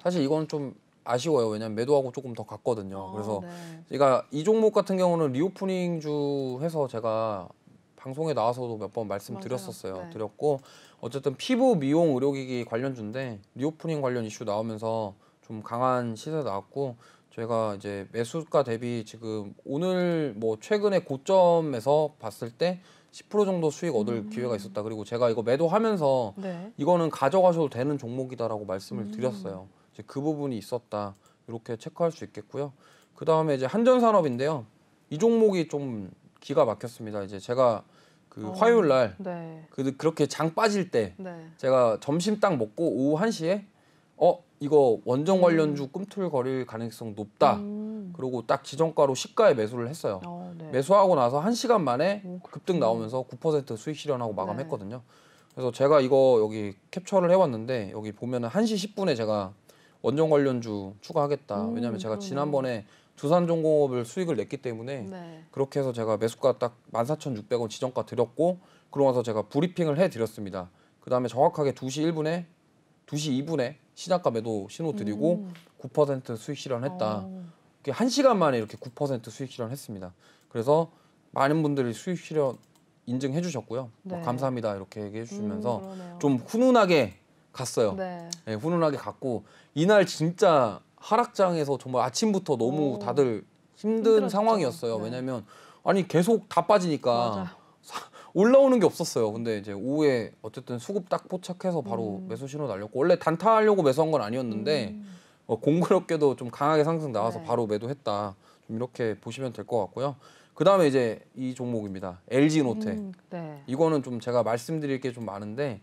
사실 이건 좀 아쉬워요. 왜냐면 매도하고 조금 더 갔거든요. 그래서 제가 이 종목 같은 경우는 리오프닝 주 해서 제가 방송에 나와서도 몇 번 말씀드렸었어요. 드렸고 어쨌든 피부 미용 의료기기 관련주인데 리오프닝 관련 이슈 나오면서 좀 강한 시세 나왔고 저희가 이제 매수가 대비 지금 오늘 뭐 최근에 고점에서 봤을 때 10% 정도 수익 얻을 기회가 있었다. 그리고 제가 이거 매도하면서 이거는 가져가셔도 되는 종목이다라고 말씀을 드렸어요. 이제 그 부분이 있었다. 이렇게 체크할 수 있겠고요. 그 다음에 이제 한전산업인데요. 이 종목이 좀 기가 막혔습니다. 이제 제가 그 화요일 날 그렇게 장 빠질 때 제가 점심 딱 먹고 오후 1시에 이거 원전 관련주 꿈틀거릴 가능성 높다. 그리고 딱 지정가로 시가에 매수를 했어요. 매수하고 나서 1시간 만에 급등 나오면서 9% 수익 실현하고 마감했거든요. 그래서 제가 이거 여기 캡처를 해왔는데 여기 보면은 1시 10분에 제가 원전 관련주 추가하겠다. 왜냐하면 제가 지난번에 두산重工업을 수익을 냈기 때문에 그렇게 해서 제가 매수가 딱 14,600원 지정가 드렸고 그러고 나서 제가 브리핑을 해드렸습니다. 그 다음에 정확하게 2시 2분에 시작가 매도 신호 드리고 9% 수익 실현했다. 1시간 만에 이렇게 9% 수익 실현했습니다. 그래서 많은 분들이 수익 실현 인증해 주셨고요. 감사합니다 이렇게 얘기해 주시면서 좀 훈훈하게 갔어요. 훈훈하게 갔고 이날 진짜 하락장에서 정말 아침부터 너무 다들 힘든 상황이었어요. 왜냐면 아니 계속 다 빠지니까 올라오는 게 없었어요. 근데 이제 오후에 어쨌든 수급 딱 포착해서 바로 매수 신호 날렸고 원래 단타하려고 매수한 건 아니었는데 공교롭게도 좀 강하게 상승 나와서 바로 매도했다. 좀 이렇게 보시면 될 것 같고요. 그 다음에 이제 이 종목입니다. LG노텍. 이거는 좀 제가 말씀드릴 게 좀 많은데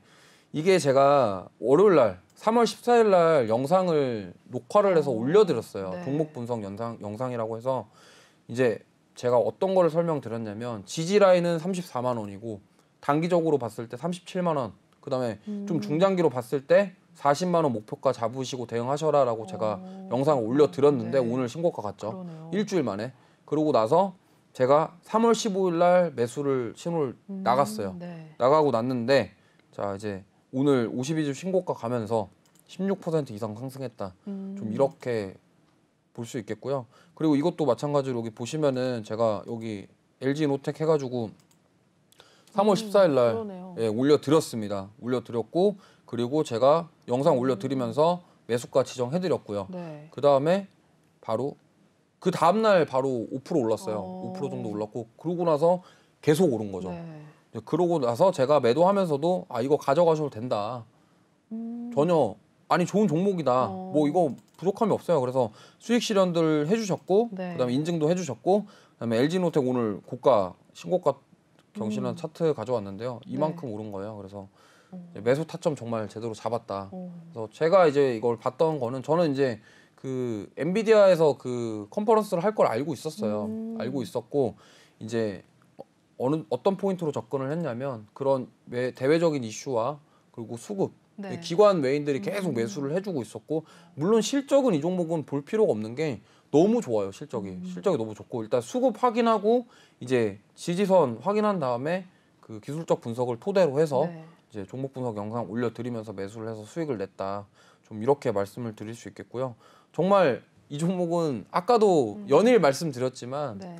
이게 제가 월요일 날 3월 14일 날 영상을 녹화를 해서 올려드렸어요. 종목 분석 영상이라고 해서 이제 제가 어떤 거를 설명드렸냐면 지지 라인은 34만 원이고 단기적으로 봤을 때 37만 원. 그다음에 좀 중장기로 봤을 때 40만 원 목표가 잡으시고 대응하셔라라고 제가 영상을 올려드렸는데 오늘 신고가 갔죠. 일주일 만에. 그러고 나서 제가 3월 15일 날 매수를 신호를 나갔어요. 나가고 났는데 자 이제 오늘 52주 신고가 가면서 16% 이상 상승했다. 좀 이렇게 볼 수 있겠고요. 그리고 이것도 마찬가지로 여기 보시면은 제가 여기 LG노텍 해가지고 3월 14일 날 올려드렸습니다. 올려드렸고 그리고 제가 영상 올려드리면서 매수가 지정해드렸고요. 네. 그 다음에 바로 그 다음날 바로 5% 올랐어요. 어. 5% 정도 올랐고 그러고 나서 계속 오른 거죠. 네. 그러고 나서 제가 매도하면서도 아 이거 가져가셔도 된다. 전혀 아니 좋은 종목이다. 뭐 이거 부족함이 없어요. 그래서 수익 실현들 해주셨고 네. 그다음에 인증도 해주셨고 그다음에 LG노텍 오늘 신고가 경신한 차트 가져왔는데요. 이만큼 오른 거예요. 그래서 이제 매수 타점 정말 제대로 잡았다. 그래서 제가 이제 이걸 봤던 거는 저는 이제 그 엔비디아에서 그 컨퍼런스를 할 걸 알고 있었어요. 알고 있었고 이제 어떤 포인트로 접근을 했냐면 그런 대외적인 이슈와 그리고 수급 네. 기관 외인들이 계속 매수를 해주고 있었고 물론 실적은 이 종목은 볼 필요가 없는 게 너무 좋아요. 실적이 너무 좋고 일단 수급 확인하고 이제 지지선 확인한 다음에 그 기술적 분석을 토대로 해서 네. 이제 종목 분석 영상 올려드리면서 매수를 해서 수익을 냈다. 좀 이렇게 말씀을 드릴 수 있겠고요. 정말 이 종목은 아까도 연일 말씀드렸지만 네.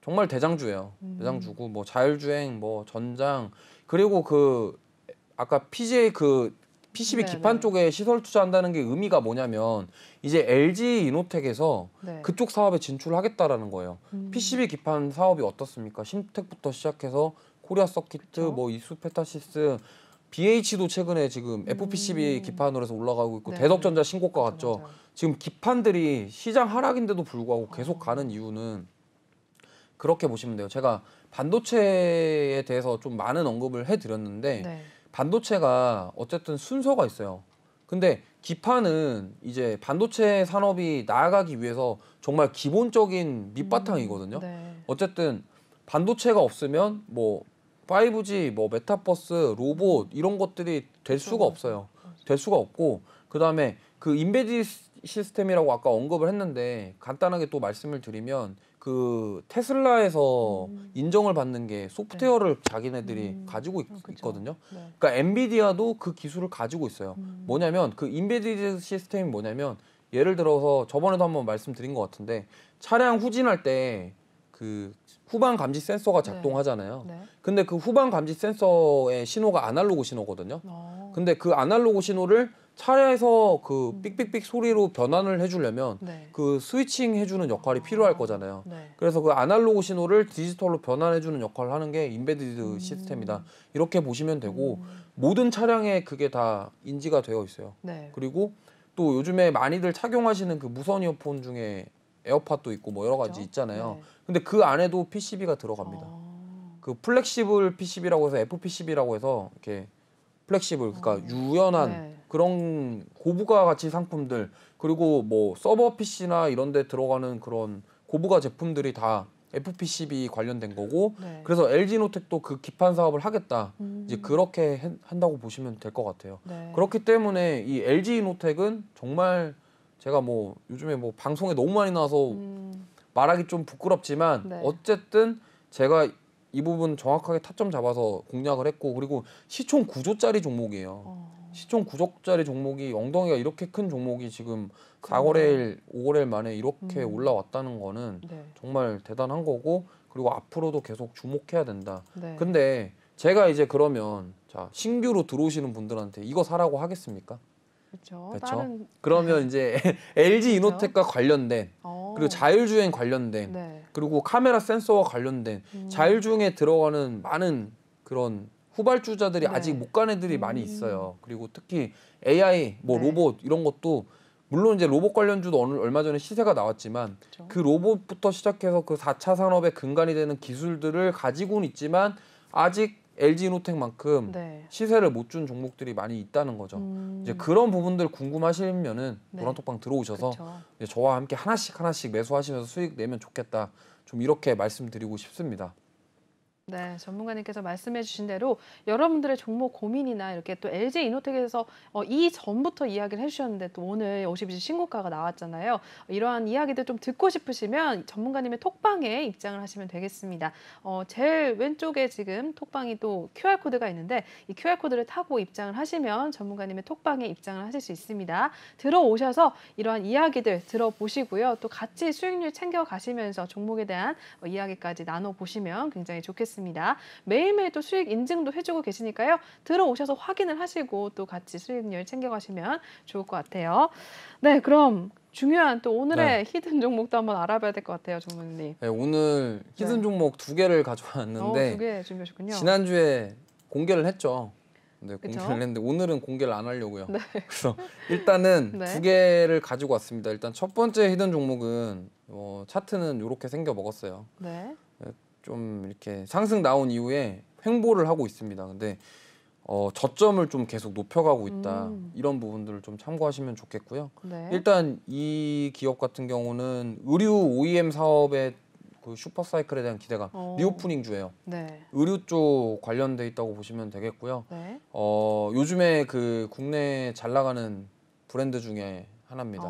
정말 대장주예요. 대장주고 뭐 자율주행, 뭐 전장 그리고 그 아까 PCB 네, 기판 네. 쪽에 시설 투자한다는 게 의미가 뭐냐면 이제 LG 이노텍에서 네. 그쪽 사업에 진출하겠다라는 거예요. PCB 기판 사업이 어떻습니까? 심텍부터 시작해서 코리아 서키트, 그쵸? 뭐 이수페타시스, BH도 최근에 지금 FPCB 기판으로 해서 올라가고 있고 네. 대덕전자 신고가 갔죠. 맞아요. 지금 기판들이 시장 하락인데도 불구하고 계속 가는 이유는 그렇게 보시면 돼요. 제가 반도체에 대해서 좀 많은 언급을 해드렸는데 네. 반도체가 어쨌든 순서가 있어요. 근데 기판은 이제 반도체 산업이 나아가기 위해서 정말 기본적인 밑바탕이거든요. 네. 어쨌든 반도체가 없으면 뭐 5G, 뭐 메타버스, 로봇 이런 것들이 될 그쵸, 수가 맞아요. 없어요. 될 수가 없고 그다음에 그 인베디드 시스템이라고 아까 언급을 했는데 간단하게 또 말씀을 드리면 그 테슬라에서 인정을 받는 게 소프트웨어를 자기네들이 가지고 그쵸. 있거든요. 네. 그러니까 엔비디아도 그 기술을 가지고 있어요. 뭐냐면 그 인베디드 시스템이 뭐냐면 예를 들어서 저번에도 한번 말씀드린 것 같은데 차량 후진할 때 그 후방 감지 센서가 작동하잖아요. 네. 근데 그 후방 감지 센서의 신호가 아날로그 신호거든요. 근데 그 아날로그 신호를 차량에서 그 삑삑삑 소리로 변환을 해주려면 네. 그 스위칭 해주는 역할이 필요할 거잖아요. 네. 그래서 그 아날로그 신호를 디지털로 변환해주는 역할을 하는 게 인베디드 시스템이다. 이렇게 보시면 되고 모든 차량에 그게 다 인지가 되어 있어요. 네. 그리고 또 요즘에 많이들 착용하시는 그 무선 이어폰 중에 에어팟도 있고 뭐 여러 가지 그렇죠? 있잖아요. 네. 근데 그 안에도 PCB가 들어갑니다. 그 플렉시블 PCB라고 해서 FPCB라고 해서 이렇게 플렉시블 그러니까 유연한 네. 그런 고부가 가치 상품들 그리고 뭐 서버 PC나 이런 데 들어가는 그런 고부가 제품들이 다 FPCB 관련된 거고 네. 그래서 LG노텍도 그 기판 사업을 하겠다. 이제 그렇게 한다고 보시면 될 것 같아요. 네. 그렇기 때문에 이 LG노텍은 정말 제가 뭐 요즘에 뭐 방송에 너무 많이 나와서 말하기 좀 부끄럽지만 네. 어쨌든 제가 이 부분 정확하게 타점 잡아서 공략을 했고 그리고 시총 9조짜리 종목이에요. 시총 9조짜리 종목이 엉덩이가 이렇게 큰 종목이 지금 4거래일, 5거래일 만에 이렇게 올라왔다는 거는 네. 정말 대단한 거고 그리고 앞으로도 계속 주목해야 된다. 네. 근데 제가 이제 그러면 자 신규로 들어오시는 분들한테 이거 사라고 하겠습니까? 그렇죠. 그렇죠. 다른 그러면 이제 LG 이노텍과 관련된 그리고 자율주행 관련된 네. 그리고 카메라 센서와 관련된 자율주행에 들어가는 많은 그런 후발주자들이 네. 아직 못 간 애들이 많이 있어요. 그리고 특히 AI, 뭐 네. 로봇 이런 것도 물론 이제 로봇 관련주도 얼마 전에 시세가 나왔지만 그렇죠. 그 로봇부터 시작해서 그 4차 산업의 근간이 되는 기술들을 가지고는 있지만 아직 LG이노텍만큼 네. 시세를 못 준 종목들이 많이 있다는 거죠. 이제 그런 부분들 궁금하시면은 네. 노란톡방 들어오셔서 그렇죠. 이제 저와 함께 하나씩 매수하시면서 수익 내면 좋겠다. 좀 이렇게 말씀드리고 싶습니다. 네, 전문가님께서 말씀해 주신 대로 여러분들의 종목 고민이나 이렇게 또 LG 이노텍에서 이 전부터 이야기를 해주셨는데 또 오늘 52주 신고가가 나왔잖아요. 이러한 이야기들 좀 듣고 싶으시면 전문가님의 톡방에 입장을 하시면 되겠습니다. 제일 왼쪽에 지금 톡방이 또 QR코드가 있는데 이 QR코드를 타고 입장을 하시면 전문가님의 톡방에 입장을 하실 수 있습니다. 들어오셔서 이러한 이야기들 들어보시고요. 또 같이 수익률 챙겨 가시면서 종목에 대한 이야기까지 나눠보시면 굉장히 좋겠습니다. 있습니다. 매일매일 또 수익 인증도 해주고 계시니까요. 들어오셔서 확인을 하시고 또 같이 수익률 챙겨가시면 좋을 것 같아요. 네, 그럼 중요한 또 오늘의 히든 종목도 한번 알아봐야 될 것 같아요, 종목님. 네, 오늘 히든 네. 종목 2개를 가져왔는데 2개 준비하셨군요. 지난주에 공개를 했죠. 네, 그쵸? 공개를 했는데 오늘은 공개를 안 하려고요. 네. 그래서 일단은 네. 2개를 가지고 왔습니다. 일단 첫 번째 히든 종목은 차트는 이렇게 생겨 먹었어요. 네. 좀 이렇게 상승 나온 이후에 횡보를 하고 있습니다. 근데 저점을 좀 계속 높여가고 있다. 이런 부분들을 좀 참고하시면 좋겠고요. 네. 일단 이 기업 같은 경우는 의류 OEM 사업의 그 슈퍼사이클에 대한 기대가 리오프닝주예요. 네. 의류 쪽 관련돼 있다고 보시면 되겠고요. 네. 요즘에 그 국내에 잘 나가는 브랜드 중에 하나입니다.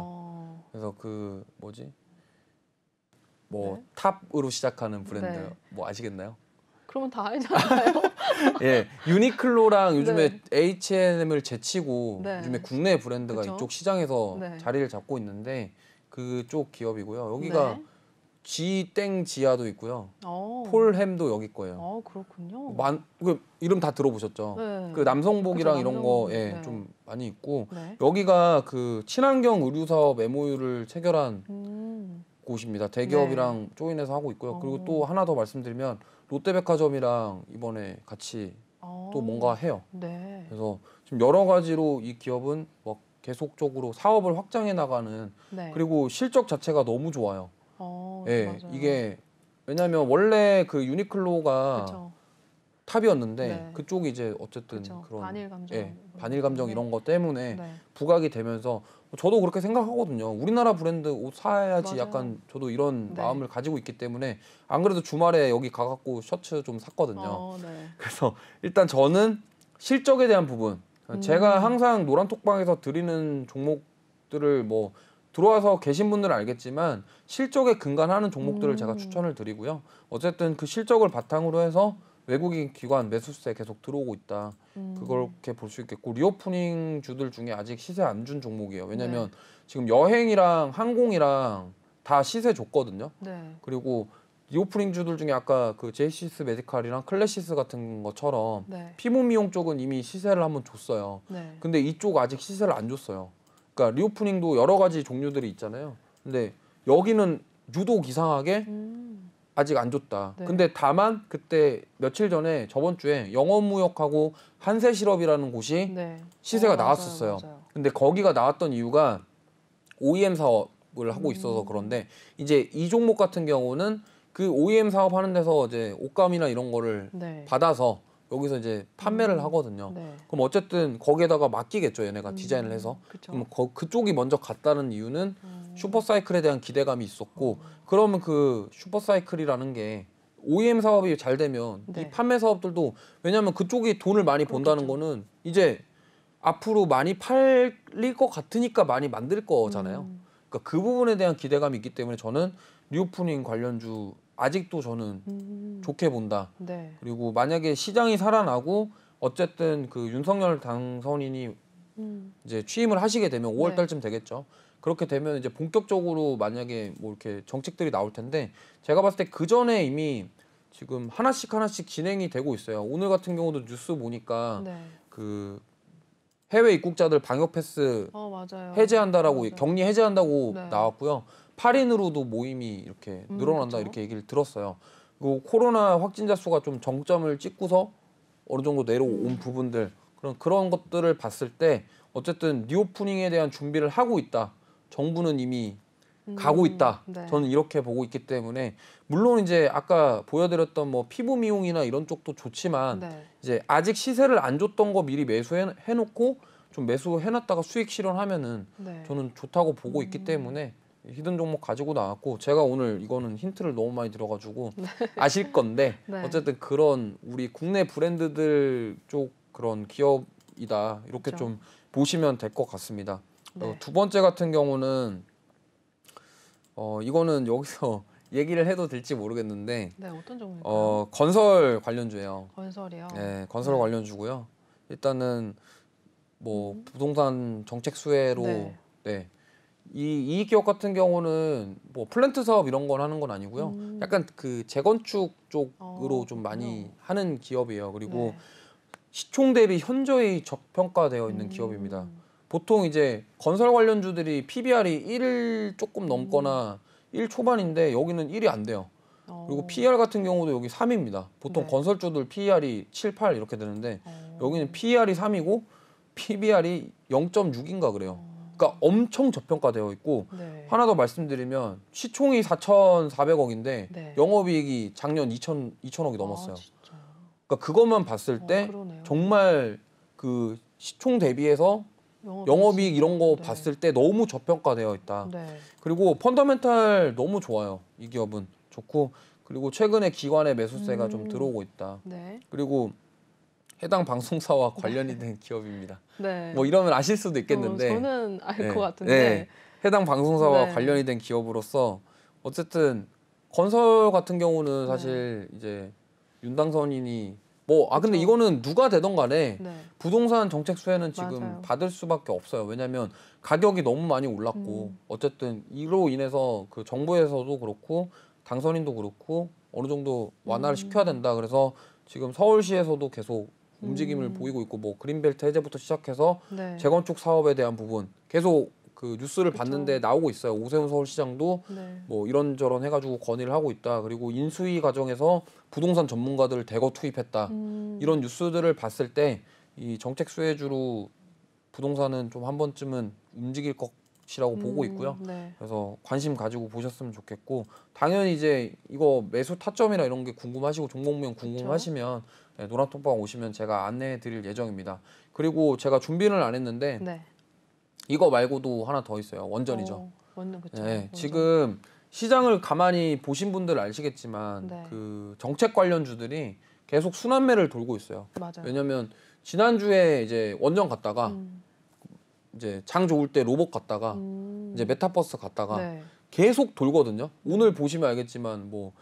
그래서 그 뭐지? 뭐 네. 탑으로 시작하는 브랜드 네. 뭐 아시겠나요? 그러면 다 알지 않나요? 예, 유니클로랑 요즘에 네. H&M을 제치고 네. 요즘에 국내 브랜드가 그쵸? 이쪽 시장에서 네. 자리를 잡고 있는데 그쪽 기업이고요. 여기가 네. 지땡지아도 있고요. 어. 폴햄도 여기 거예요. 그렇군요. 그 이름 다 들어보셨죠? 네. 그 남성복이랑 그쵸, 이런 남성복. 거 예, 네. 좀 많이 있고 네. 여기가 그 친환경 의류 사업 MOU를 체결한 음. 곳입니다. 대기업이랑 조인해서 하고 있고요. 그리고 또 하나 더 말씀드리면 롯데백화점이랑 이번에 같이 또 뭔가 해요. 네. 그래서 지금 여러 가지로 이 기업은 뭐 계속적으로 사업을 확장해 나가는 네. 그리고 실적 자체가 너무 좋아요. 예, 맞아요. 이게 왜냐하면 원래 그 유니클로가 그쵸. 탑이었는데 네. 그쪽이 이제 어쨌든 그쵸. 그런 반일 감정. 예, 반일 감정 이런 것 때문에 네. 부각이 되면서 저도 그렇게 생각하거든요. 우리나라 브랜드 옷 사야지 맞아요. 약간 저도 이런 네. 마음을 가지고 있기 때문에 안 그래도 주말에 여기 가갖고 셔츠 좀 샀거든요. 네. 그래서 일단 저는 실적에 대한 부분 제가 항상 노란톡방에서 드리는 종목들을 뭐 들어와서 계신 분들은 알겠지만 실적에 근간하는 종목들을 제가 추천을 드리고요. 어쨌든 그 실적을 바탕으로 해서 외국인 기관 매수세 계속 들어오고 있다. 그렇게 볼 수 있겠고 리오프닝 주들 중에 아직 시세 안 준 종목이에요. 왜냐면 네. 지금 여행이랑 항공이랑 다 시세 줬거든요. 네. 그리고 리오프닝 주들 중에 아까 그 제이시스 메디칼이랑 클래시스 같은 것처럼 네. 피부 미용 쪽은 이미 시세를 한번 줬어요. 네. 근데 이쪽 아직 시세를 안 줬어요. 그러니까 리오프닝도 여러 가지 종류들이 있잖아요. 근데 여기는 유독 이상하게 아직 안 줬다. 네. 근데 다만 그때 며칠 전에 저번 주에 영업무역하고 한세실업이라는 곳이 네. 시세가 맞아요, 나왔었어요. 맞아요. 근데 거기가 나왔던 이유가 OEM 사업을 하고 있어서 그런데 이제 이 종목 같은 경우는 그 OEM 사업 하는 데서 이제 옷감이나 이런 거를 네. 받아서 여기서 이제 판매를 하거든요. 네. 그럼 어쨌든 거기에다가 맡기겠죠, 얘네가 디자인을 해서. 그쵸. 그럼 그쪽이 먼저 갔다는 이유는 슈퍼사이클에 대한 기대감이 있었고 그러면 그 슈퍼사이클이라는 게 OEM 사업이 잘 되면 네. 이 판매 사업들도 왜냐하면 그쪽이 돈을 많이 번다는 그렇겠죠. 거는 이제 앞으로 많이 팔릴 것 같으니까 많이 만들 거잖아요. 그러니까 그 부분에 대한 기대감이 있기 때문에 저는 리오프닝 관련주 아직도 저는 좋게 본다. 네. 그리고 만약에 시장이 살아나고 어쨌든 그 윤석열 당선인이 이제 취임을 하시게 되면 5월 네. 달쯤 되겠죠. 그렇게 되면 이제 본격적으로 만약에 뭐 이렇게 정책들이 나올 텐데 제가 봤을 때 그 전에 이미 지금 하나씩 진행이 되고 있어요. 오늘 같은 경우도 뉴스 보니까 네. 그 해외 입국자들 방역 패스 맞아요. 해제한다라고 맞아요. 격리 해제한다고 네. 나왔고요. 8인으로도 모임이 이렇게 늘어난다 그쵸. 이렇게 얘기를 들었어요. 그리고 코로나 확진자 수가 좀 정점을 찍고서 어느 정도 내려온 부분들 그런 것들을 봤을 때 어쨌든 리오프닝에 대한 준비를 하고 있다. 정부는 이미 가고 있다. 네. 저는 이렇게 보고 있기 때문에 물론 이제 아까 보여드렸던 뭐 피부 미용이나 이런 쪽도 좋지만 네. 이제 아직 시세를 안 줬던 거 미리 매수해 놓고 좀 매수해놨다가 수익 실현하면은 네. 저는 좋다고 보고 있기 때문에 히든 종목 가지고 나왔고 제가 오늘 이거는 힌트를 너무 많이 들어가지고 아실 건데 네. 어쨌든 그런 우리 국내 브랜드들 쪽 그런 기업이다 이렇게 그렇죠. 좀 보시면 될 것 같습니다. 네. 두 번째 같은 경우는 이거는 여기서 얘기를 해도 될지 모르겠는데 네, 어떤 종류일까요? 건설 관련주예요. 건설이요. 네, 건설 네. 관련주고요. 일단은 뭐 부동산 정책 수혜로 네. 네. 이 이익기업 같은 경우는 뭐 플랜트 사업 이런 건 하는 건 아니고요. 약간 그 재건축 쪽으로 좀 많이 하는 기업이에요. 그리고 네. 시총 대비 현저히 저평가되어 있는 기업입니다. 보통 이제 건설 관련주들이 PBR이 1 조금 넘거나 1 초반인데 여기는 1이 안 돼요. 그리고 PER 같은 경우도 여기 3입니다. 보통 네. 건설주들 PER이 7, 8 이렇게 되는데 여기는 PER이 3이고 PBR이 0.6인가 그래요. 그러니까 엄청 저평가되어 있고 네. 하나 더 말씀드리면 시총이 4,400억인데 네. 영업이익이 작년 2,000억이 넘었어요. 아, 진짜. 그러니까 그것만 봤을 때 그러네요. 정말 그 시총 대비해서 영업이익 이런 거 봤을 때 너무 저평가되어 있다. 네. 그리고 펀더멘탈 너무 좋아요. 이 기업은 좋고 그리고 최근에 기관의 매수세가 좀 들어오고 있다. 네. 그리고 해당 방송사와 관련이 된 기업입니다. 네. 뭐 이러면 아실 수도 있겠는데 저는 알 것 네, 같은데. 네. 해당 방송사와 네. 관련이 된 기업으로서 어쨌든 건설 같은 경우는 네. 사실 이제 윤당선인이 뭐 근데 그쵸. 이거는 누가 되던 간에 네. 부동산 정책 수혜는 지금 맞아요. 받을 수밖에 없어요. 왜냐하면 가격이 너무 많이 올랐고 어쨌든 이로 인해서 그 정부에서도 그렇고 당선인도 그렇고 어느 정도 완화를 시켜야 된다. 그래서 지금 서울시에서도 계속 움직임을 보이고 있고 뭐 그린벨트 해제부터 시작해서 네. 재건축 사업에 대한 부분 계속 그 뉴스를 그쵸. 봤는데 나오고 있어요. 오세훈 서울시장도 네. 뭐 이런저런 해가지고 건의를 하고 있다. 그리고 인수위 과정에서 부동산 전문가들을 대거 투입했다. 이런 뉴스들을 봤을 때 이 정책 수혜주로 부동산은 좀 한 번쯤은 움직일 것이라고 보고 있고요. 네. 그래서 관심 가지고 보셨으면 좋겠고 당연히 이제 이거 매수 타점이나 이런 게 궁금하시고 종목명 궁금하시면 네, 노란톡방 오시면 제가 안내해 드릴 예정입니다. 그리고 제가 준비를 안 했는데 네. 이거 말고도 하나 더 있어요. 원전이죠. 원전 그쵸. 네, 원전. 지금 시장을 가만히 보신 분들 아시겠지만 네. 그 정책 관련주들이 계속 순환매를 돌고 있어요. 맞아요. 왜냐면 지난주에 이제 원전 갔다가 이제 장 좋을 때 로봇 갔다가 이제 메타버스 갔다가 네. 계속 돌거든요. 오늘 보시면 알겠지만 뭐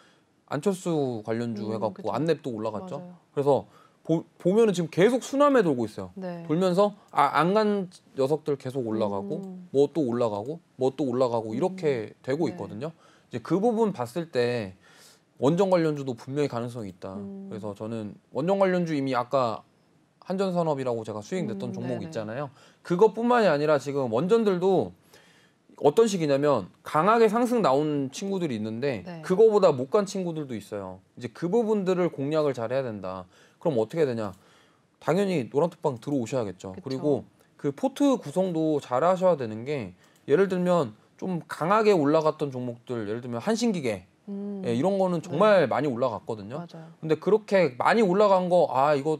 안철수 관련주 해갖고 그쵸. 안랩도 올라갔죠. 맞아요. 그래서 보면은 지금 계속 순환매 돌고 있어요. 네. 돌면서 안 간 녀석들 계속 올라가고 뭐 또 올라가고 뭐 또 올라가고 이렇게 되고 네. 있거든요. 이제 그 부분 봤을 때 원전 관련주도 분명히 가능성이 있다. 그래서 저는 원전 관련주 이미 아까 한전산업이라고 제가 수익 냈던 종목 네네. 있잖아요. 그것뿐만이 아니라 지금 원전들도 어떤 식이냐면 강하게 상승 나온 친구들이 있는데 네. 그거보다 못 간 친구들도 있어요. 이제 그 부분들을 공략을 잘 해야 된다. 그럼 어떻게 되냐? 당연히 노란톡방 들어오셔야겠죠. 그쵸. 그리고 그 포트 구성도 잘 하셔야 되는 게 예를 들면 좀 강하게 올라갔던 종목들 예를 들면 한신기계 예, 이런 거는 정말 많이 올라갔거든요. 맞아요. 근데 그렇게 많이 올라간 거 이거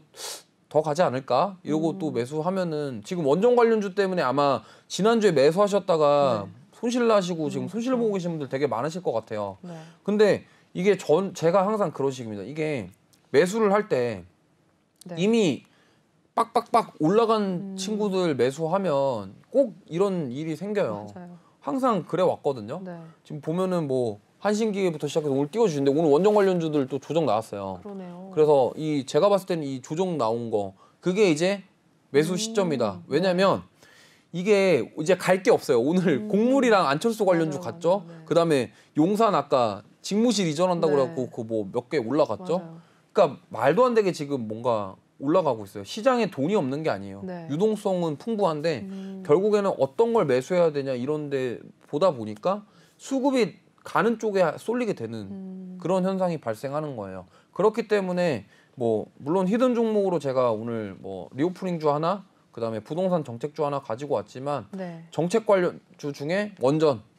더 가지 않을까? 이러고 또 매수하면은 지금 원전 관련주 때문에 아마 지난주에 매수하셨다가 손실 나시고 지금 손실 보고 계신 분들 되게 많으실 것 같아요. 네. 근데 이게 제가 항상 그런 식입니다. 이게 매수를 할 때 네. 이미 빡빡빡 올라간 친구들 매수하면 꼭 이런 일이 생겨요. 맞아요. 항상 그래 왔거든요. 네. 지금 보면은 뭐 한신기계부터 시작해서 오늘 띄워주시는데 오늘 원전 관련주들 또 조정 나왔어요. 그러네요. 그래서 제가 봤을 때는 이 조정 나온 거 그게 이제 매수 시점이다. 왜냐면 이게 이제 갈 게 없어요. 오늘 곡물이랑 안철수 관련주 맞아요, 갔죠. 맞아요. 네. 그다음에 용산 아까 직무실 이전한다고 네. 그래갖고 그 뭐 몇 개 올라갔죠. 맞아요. 그러니까 말도 안 되게 지금 뭔가 올라가고 있어요. 시장에 돈이 없는 게 아니에요. 네. 유동성은 풍부한데 결국에는 어떤 걸 매수해야 되냐 이런데 보다 보니까 수급이 가는 쪽에 쏠리게 되는 그런 현상이 발생하는 거예요. 그렇기 때문에 뭐 물론 히든 종목으로 제가 오늘 뭐 리오프닝주 하나 그다음에 부동산 정책주 하나 가지고 왔지만 네. 정책 관련주 중에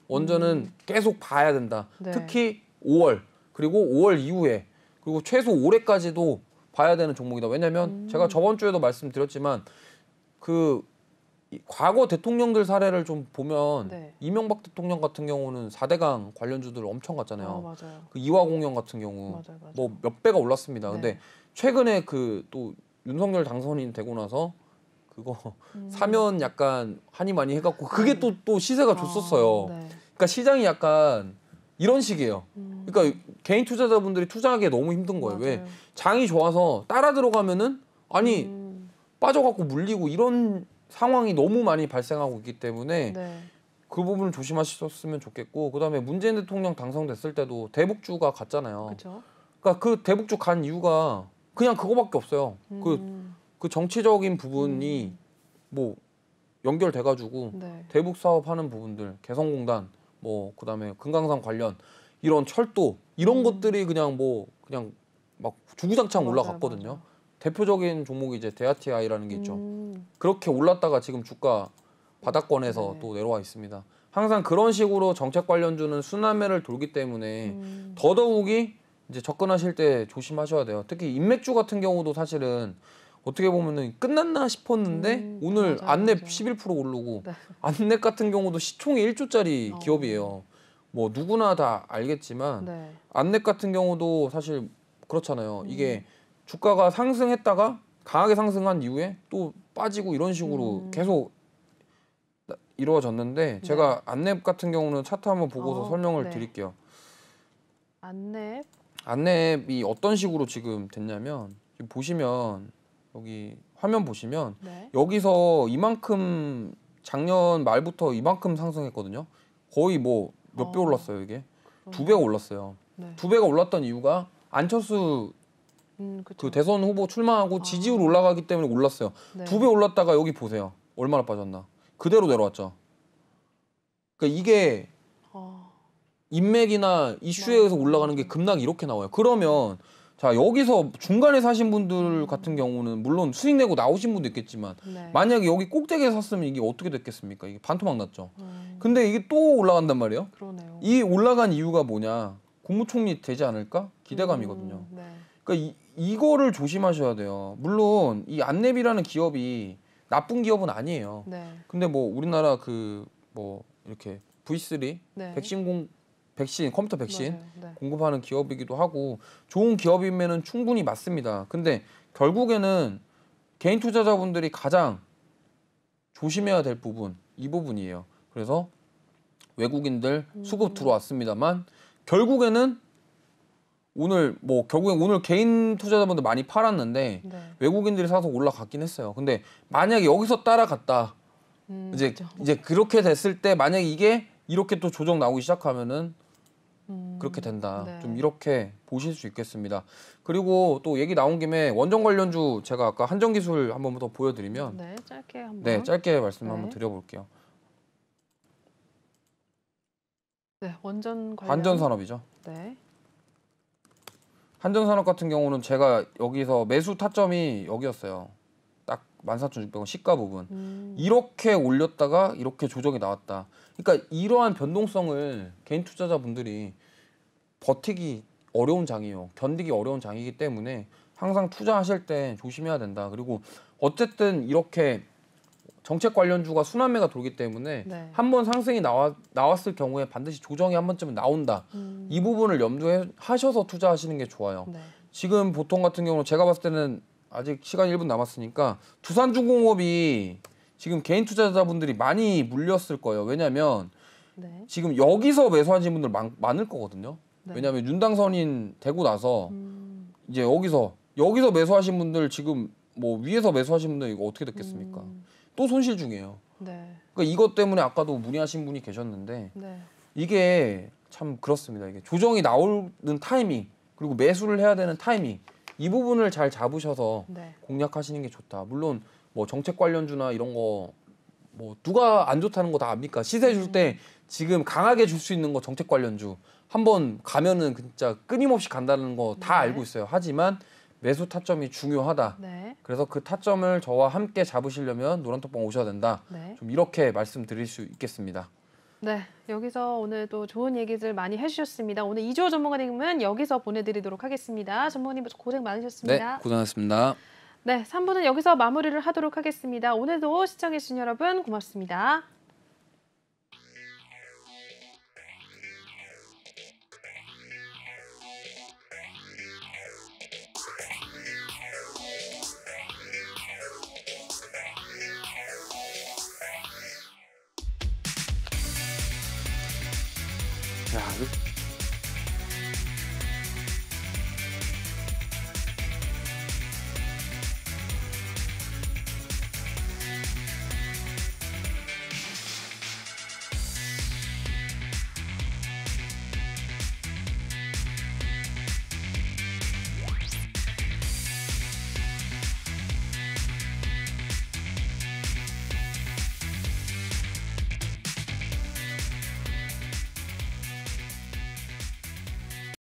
원전은 계속 봐야 된다. 네. 특히 5월 그리고 5월 이후에 그리고 최소 올해까지도 봐야 되는 종목이다. 왜냐하면 제가 저번 주에도 말씀드렸지만 그 과거 대통령들 사례를 좀 보면 네. 이명박 대통령 같은 경우는 4대강 관련주들 엄청 갔잖아요. 맞아요. 그 이화공영 같은 경우 맞아요. 뭐 몇 배가 올랐습니다. 네. 근데 최근에 그 또 윤석열 당선인 되고 나서 그거 사면 약간 한이 많이 해갖고 그게 또 시세가 좋었어요. 네. 그러니까 시장이 약간 이런 식이에요. 그러니까 개인 투자자분들이 투자하기 너무 힘든 거예요. 왜? 맞아요. 장이 좋아서 따라 들어가면은 빠져갖고 물리고 이런 상황이 너무 많이 발생하고 있기 때문에 네. 그 부분을 조심하셨으면 좋겠고 그다음에 문재인 대통령 당선됐을 때도 대북주가 갔잖아요. 그렇죠. 그러니까 그 대북주 간 이유가 그냥 그거밖에 없어요. 그 정치적인 부분이 뭐 연결돼가지고 네. 대북 사업하는 부분들, 개성공단, 뭐 그다음에 금강산 관련 이런 철도 이런 것들이 그냥 그냥 막 주구장창 맞아요, 올라갔거든요. 맞아요. 대표적인 종목이 이제 대아티아이라는 게 있죠. 음. 그렇게 올랐다가 지금 주가 바닥권에서 네. 또 내려와 있습니다. 항상 그런 식으로 정책 관련주는 순환매를 돌기 때문에 더더욱이 이제 접근하실 때 조심하셔야 돼요. 특히 인맥주 같은 경우도 사실은 어떻게 보면은 끝났나 싶었는데 오늘 맞아요, 안랩 맞아요. 11% 오르고 네. 안랩 같은 경우도 시총이 1조짜리 기업이에요. 뭐 누구나 다 알겠지만 네. 안랩 같은 경우도 사실 그렇잖아요. 이게 주가가 상승했다가 강하게 상승한 이후에 또 빠지고 이런 식으로 계속 이루어졌는데 제가 안랩 같은 경우는 차트 한번 보고서 설명을 네. 드릴게요. 안랩. 안랩이 어떤 식으로 지금 됐냐면 지금 보시면 여기 화면 보시면 네. 여기서 이만큼 작년 말부터 이만큼 상승했거든요. 거의 뭐 몇 배 올랐어요 이게? 2배가 올랐어요. 네. 2배가 올랐던 이유가 안철수 그쵸. 그 대선 후보 출마하고 지지율 올라가기 때문에 올랐어요. 네. 2배 올랐다가 여기 보세요. 얼마나 빠졌나. 그대로 내려왔죠. 그러니까 이게 인맥이나 이슈에 의해서 올라가는 게 급락이 이렇게 나와요. 그러면 자 여기서 중간에 사신 분들 같은 경우는 물론 수익 내고 나오신 분도 있겠지만 네. 만약에 여기 꼭대기에 샀으면 이게 어떻게 됐겠습니까? 이게 반토막 났죠. 근데 이게 또 올라간단 말이에요. 그러네요. 이 올라간 이유가 뭐냐? 국무총리 되지 않을까? 기대감이거든요. 네. 그러니까 이거를 조심하셔야 돼요. 물론 이 안랩이라는 기업이 나쁜 기업은 아니에요. 네. 근데 뭐 우리나라 그 뭐 이렇게 V3 네. 백신 컴퓨터 백신 맞아요. 네. 공급하는 기업이기도 하고 좋은 기업이면은 충분히 맞습니다. 근데 결국에는 개인 투자자분들이 가장 조심해야 될 부분 이 부분이에요. 그래서 외국인들 수급 들어왔습니다만 결국에는 결국엔 오늘 개인 투자자분들 많이 팔았는데 네. 외국인들이 사서 올라갔긴 했어요. 근데 만약에 여기서 따라갔다 이제 그렇게 됐을 때 만약에 이게 이렇게 또 조정 나오기 시작하면은 그렇게 된다. 네. 좀 이렇게 보실 수 있겠습니다. 그리고 또 얘기 나온 김에 원전 관련주 제가 아까 한전기술 한번 더 보여드리면 네, 짧게 한번. 네 짧게 말씀 네. 한번 드려볼게요. 네, 원전 관련. 한전산업이죠. 네. 한전산업 같은 경우는 제가 여기서 매수 타점이 여기였어요. 딱 14,600원 시가 부분. 이렇게 올렸다가 이렇게 조정이 나왔다. 그러니까 이러한 변동성을 개인 투자자분들이 버티기 어려운 장이에요. 견디기 어려운 장이기 때문에 항상 투자하실 때 조심해야 된다. 그리고 어쨌든 이렇게 정책 관련주가 순환매가 돌기 때문에 네. 한번 상승이 나왔을 경우에 반드시 조정이 한 번쯤은 나온다. 이 부분을 염두에 하셔서 투자하시는 게 좋아요. 네. 지금 보통 같은 경우는 제가 봤을 때는 아직 시간 1분 남았으니까 두산중공업이 지금 개인 투자자분들이 많이 물렸을 거예요. 왜냐하면 네. 지금 여기서 매수하신 분들 많을 거거든요. 네. 왜냐하면 윤당선인 되고 나서 이제 여기서 매수하신 분들 지금 뭐 위에서 매수하신 분들 이거 어떻게 됐겠습니까? 또 손실 중이에요. 네. 그러니까 이것 때문에 아까도 문의하신 분이 계셨는데 네. 이게 참 그렇습니다. 이게 조정이 나오는 타이밍 그리고 매수를 해야 되는 타이밍 이 부분을 잘 잡으셔서 네. 공략하시는 게 좋다. 물론 뭐 정책 관련주나 이런 거 뭐 누가 안 좋다는 거 다 압니까? 시세 줄 때 지금 강하게 줄 수 있는 거 정책 관련주 한번 가면은 진짜 끊임없이 간다는 거 다 네. 알고 있어요. 하지만 매수 타점이 중요하다. 네. 그래서 그 타점을 저와 함께 잡으시려면 노란톡방 오셔야 된다. 네. 좀 이렇게 말씀드릴 수 있겠습니다. 네, 여기서 오늘도 좋은 얘기들 많이 해주셨습니다. 오늘 이주호 전문가님은 여기서 보내드리도록 하겠습니다. 전문가님 고생 많으셨습니다. 네, 고생하셨습니다. 네, 3부는 여기서 마무리를 하도록 하겠습니다. 오늘도 시청해주신 여러분 고맙습니다.